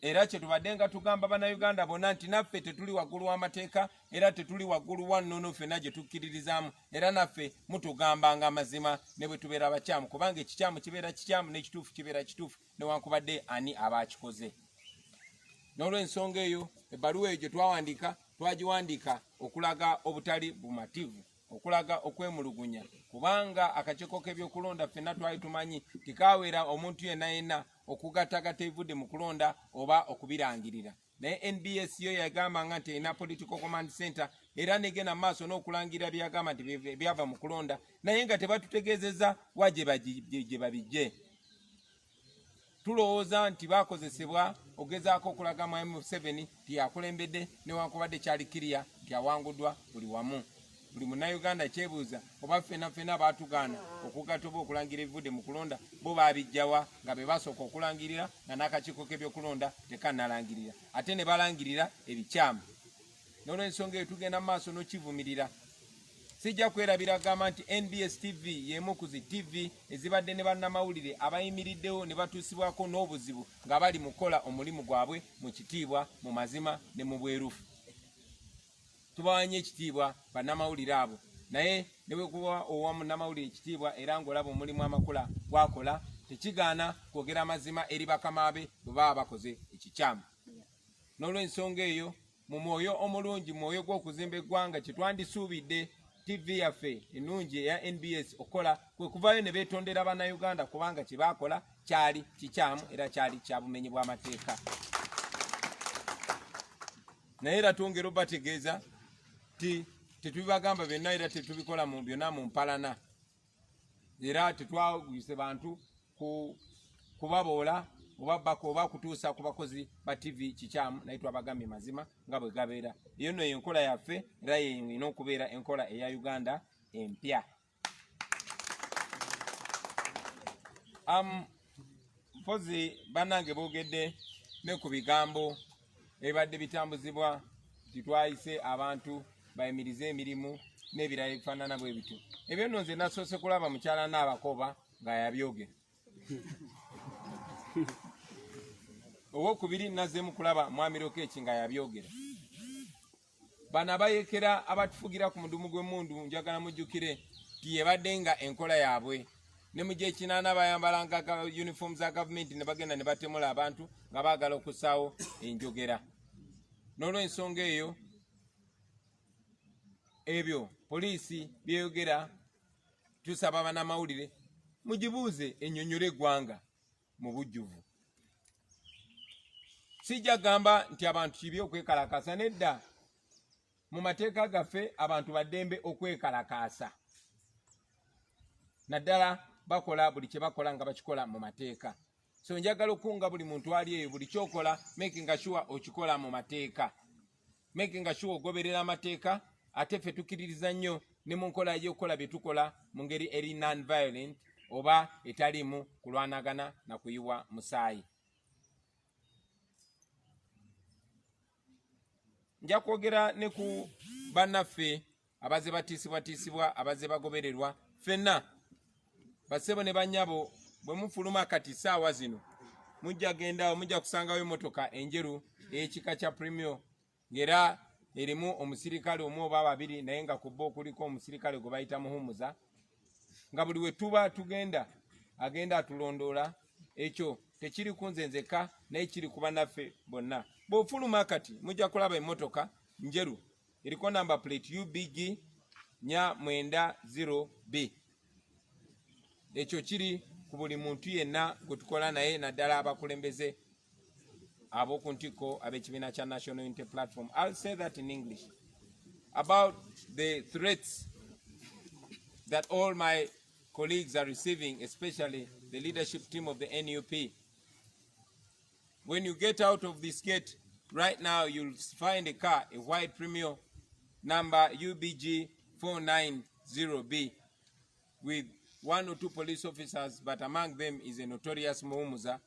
Era kye tubadde nga tugamba bannayuganda bonna nti naffe tetuli waggulu w'amateeka era tetuli waggulu wa nnono ffenna gye tukkiririzaamu, era naffe mutugambanga amazima ne bwe tubeera bakyamu, kubanga ekikyamu kibeera kikyamu n'ekituufu kibeera kituufu newankubadde ani aba akikoze. N'olw'ensonga eyo ebbaluwa eyo gye twawandiika twagiwandiika okulaga obutali bumativu, okulaga okwemulugunya, kubanga akakiiko k'ebyokulonda ffenna twali tumanyi tikaaweera omuntu yenna yenna okugattagatta ebivudde mu kulonda oba okubirangirira. Naye NBS yo yagambanga nti erina political command center era negenda mu maaso n'okulangirira byagamba nti byava mu kulonda, naye nga tebatutegeezezza wa gye babijje. Tulowooza nti bakozesebwa ogezaako okulaga Mwami Museveni nti yakulembedde newankubadde kyali kiriya nti awanguddwa buli wamu. Buli munnayuganda kyebuuza oba ffenna baatugaana okugatta oba okulangira ebivudde mu kulonda bo baabijjawa nga be basooka okulangirira nga n'akakiiko k'ebyokulonda tekannalangirira ate ne balangirira ebikyamu. N'olw'ensonga eyo tugenda mu maaso n'okivumirira. Sijja kwerabira agamba nti NBS TV y'emu ku zi TV ezibadde ne bannamawulire abayimiriddewo ne batuusibwako n'obuzibu nga bali mu kukola omulimu gwabwe mu kitiibwa, mu mazima ne mu bwerufu. Tubawanye ekitiibwa bannamawulire abo, naye ne bwe kuba owa munnamawulire ekitiibwa era ng'olaba omulimu amakula gwakola, tekigaana kwogera mazima eri bakama be bwe baba bakoze ekikyamu. N'olw'ensonga eyo mu mwoyo omulungi, mwoyo gw'okuzimba eggwanga kye twandisuubidde TV yaffe ennungi eya NBS okola kwe kuvayo ne beetondera bannayuganda kubanga kye baakola kyali kikyamu era kyali kya bumenyi bw'amateeka. Naye era twongera obategeeza nti tetubibagamba byonna era tetubikola mu byonna mu mpalana, era tetwagwise bantu kubaboola obabbako oba kutuusa ku bakozi ba TV kikyamu, naye twabagambye mazima nga bwe gabeera. Eyo nno enkola yaffe era yerina okubeera enkola eya Uganda empya. Mpozi bannange boogedde ne ku bigambo ebibadde bitambuzibwa nti twayise abantu bayimirize emirimu n'ebirala ebifaanana bwe bityo. Ebyo nno nze nasoose kulaba mukyala Naabakoba nga yabyogera. owokubiri nazzemu kulaba mwami Lokeki nga yabyogera. Bano abayekera abatufugira ku mudumu gw'emmundu njagala mujjukire ti yebadde nga enkola yaabwe. Ne mu gyekinaana bayambalanga uniform za gavumenti ne bagenda ne batemula abantu nga baagala okussaawo enjogera. N'olw'ensonga eyo ebyo poliisi byeyogera tusaba bannamawulire mugibuuze ennyonnyole eggwanga mu bujjuvu. Sijja gamba nti abantu kibi okwekalakaasa, nedda. Mu mateeka gaffe abantu baddembe okwekalakaasa. Naddala bakola buli kye bakola nga bakikola mu mateeka. So njagala okunga buli muntu ali eyo buli kyokola making sure okikola mu mateeka. Making sure ogoberera amateeka ate ffe tukiririza nnyo ne mu nkola y'okukola bye tukola mu ngeri eri non-violent oba etalimu kulwanagana na kuyiwa musaayi. Nja kwogera ne ku bannaffe abaze batiisibwatiisibwa abaze bagobererwa. Ffenna bassebo ne bannyabo bwe mufuluma kati ssaawa zino mujja gendawo mujja kusangawo emmotoka enjeru ey'ekika kya Premio ng'era erimu omusirikale omu oba babiri naye nga ku bo kuliko omusirikale gwe bayita muhumuza, nga buli we tuba tugenda agenda atulondoola. Ekyo tekiri ku nze nzekka naye kiri ku bannaffe bonna. Bw'ofuluma kati mujja kulaba emmotoka njeru eriko namba plate UBG 490B. Ekyo kiri ku buli muntu yenna gwe tukola naye, naddala abakulembeze ab'oku ntikko ab'ekibiina kya National Unity Platform. I'll say that in English. About the threats that all my colleagues are receiving, especially the leadership team of the NUP. When you get out of this gate, right now you'll find a car, a white Premio number UBG 490B with 1 or 2 police officers, but among them is a notorious Muhumuza.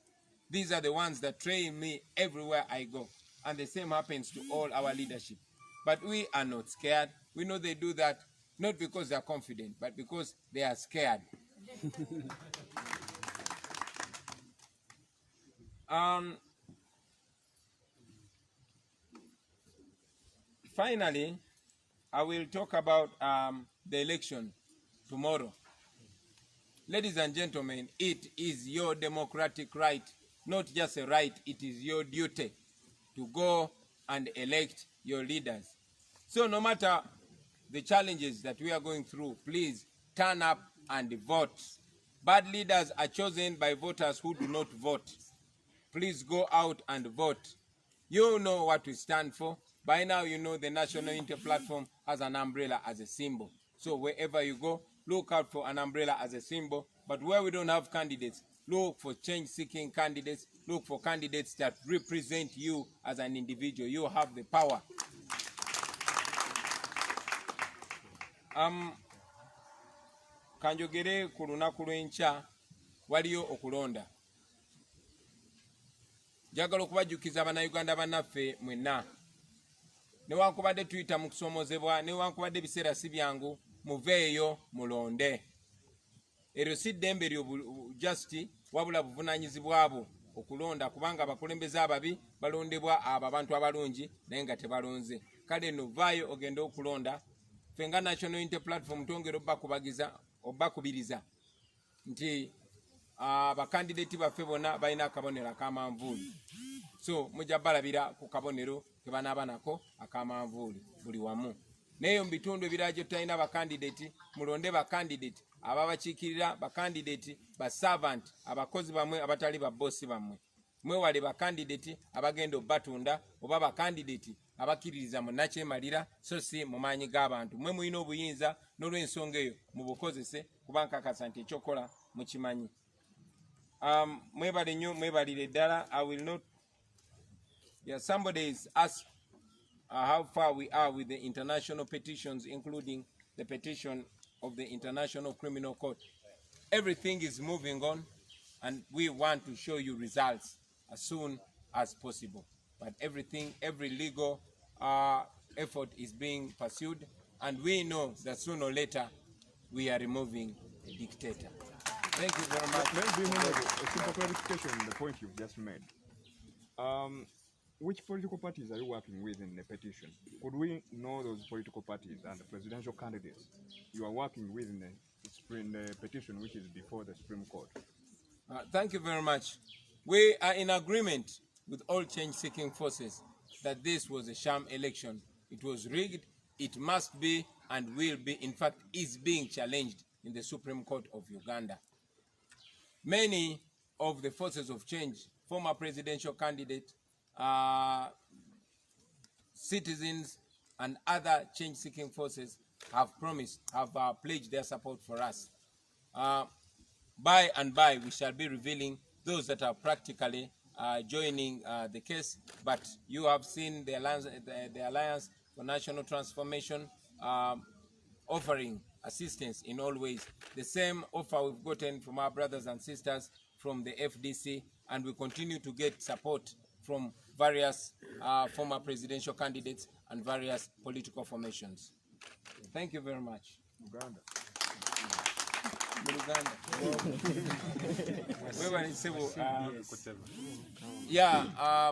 These are the ones that train me everywhere I go. And the same happens to all our leadership. But we are not scared. We know they do that not because they are confident, but because they are scared. Finally, I will talk about the election tomorrow. Ladies and gentlemen, it is your democratic right, not just a right, it is your duty to go and elect your leaders. So no matter the challenges that we are going through, please turn up and vote. Bad leaders are chosen by voters who do not vote. Please go out and vote. You know what we stand for. By now you know the National Unity Platform has an umbrella as a symbol. So wherever you go, look out for an umbrella as a symbol. But where we don't have candidates, look for change-seeking candidates. Look for candidates that represent you as an individual. You have the power. Kanjogere ku lunaku lw'enkya waliyo okulonda. Njagala okubajjukiza Abannayuganda bannaffe mwenna. Newankubadde tuyita mu kusoomozebwa, newankubadde ebiseera si byangu, muveeyo mulonde. Eryo si ddembe lyo jusiti, wabula buvunaanyizibwa bwo okulonda, kubanga abakulembeze ababi balondebwa abo abantu abalungi naye nga tebalonze. Kale nno vaayo ogende okulonda. Ffe nga National Unity Platform twongera obbakubiriza nti abakandideti baffe bonna balina akabonero akamanvuuli. So mujja balabira ku kabonero ke banaaba nako akamanvuuli buli wamu. Naye mu bitundu ebirala gye tutalina bakandideti, mulonde bakandideti ababakiikirira, bakandideti ba servant, abakozi bamwe abatali babosi bammwe. Mwewale bakandideti abagenda obbatunda oba bakandideti abakkiririza mu nakyemalira so si mu maanyi g'abantu. Mwe mulina obuyinza n'olw'ensonga eyo mubukozese kuba nkakasa nti ekyokola mukimanyi. Mwebale nnyo, mwebalire ddala. I will not. Yeah, somebody is asked how far we are with the international petitions, including the petition of the International Criminal Court. Everything is moving on, and we want to show you results as soon as possible. But every legal effort is being pursued, and we know that sooner or later we are removing a dictator. Thank you very much. Maybe a simple clarification on the point you've just made. Which political parties are you working with in the petition? Could we know those political parties and the presidential candidates you are working with in the petition which is before the Supreme Court? Thank you very much. We are in agreement with all change-seeking forces that this was a sham election. It was rigged, it must be, and will be, in fact, is being challenged in the Supreme Court of Uganda. Many of the forces of change, former presidential candidates, citizens, and other change-seeking forces have pledged their support for us. By and by, we shall be revealing those that are practically joining the case, but you have seen the Alliance for National Transformation offering assistance in all ways. The same offer we've gotten from our brothers and sisters from the FDC, and we continue to get support from various former presidential candidates and various political formations. Thank you very much. Uganda.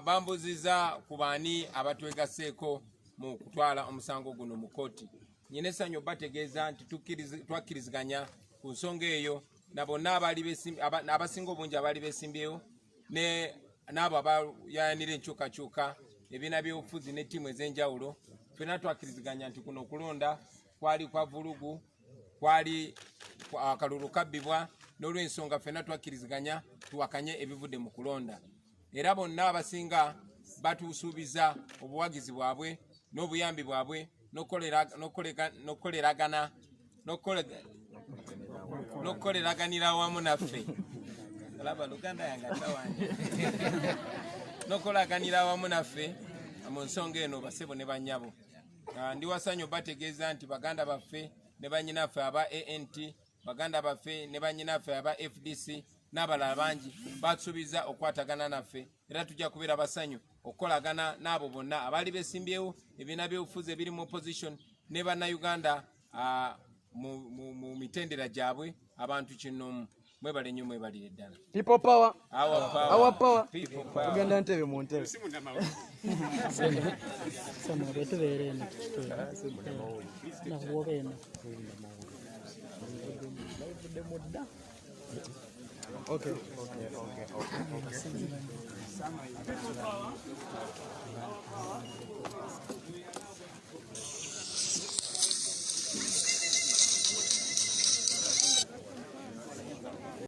Bambuziza ku baani abatwegaseeko mu kutwala omusango guno mu kkooti. Nyina essanyu bategeeza nti twakkiriziganya ku nsonga eyo na bonna abasinga obungi abaali beesimbyewo n'abo abayayanira enkyukakyuka ebibiina by'obufuzi ne ttiimu ez'enjawulo. Ffenna twakkiriziganya nti kuno okulonda kwali kwa vulugu, kwali akalulu kabbibwa, n'olw'ensonga ffenna twakkiriziganya tuwakanye ebivudde mu kulonda. Era bonna abasinga batuusuubiza obuwagizi bwabwe n'obuyambi bwabwe n'okoleraganira awamu naffe. Laba Luganda yange atawanye. N'okolaganira awamu naffe mu nsonga eno basebo ne bannyabo. Ndi wasanyu bategeeza nti baganda baffe ne bannyinaffe aba ANT, baganda baffe ne bannyinaffe aba FDC n'abalala bangi batusuubiza okwatagana naffe, era tujja kubeera basanyu okukolagana n'abo bonna abaali beesimbyewo ebibiina by'obufuzi ebiri mu opposition ne bannayuganda mu mitendera gyabwe abantu kinoomu. Mwebale nnyo, mwebalire ddala. People power. Our power. People power. Tugenda ntebe mu ntebe. Okay.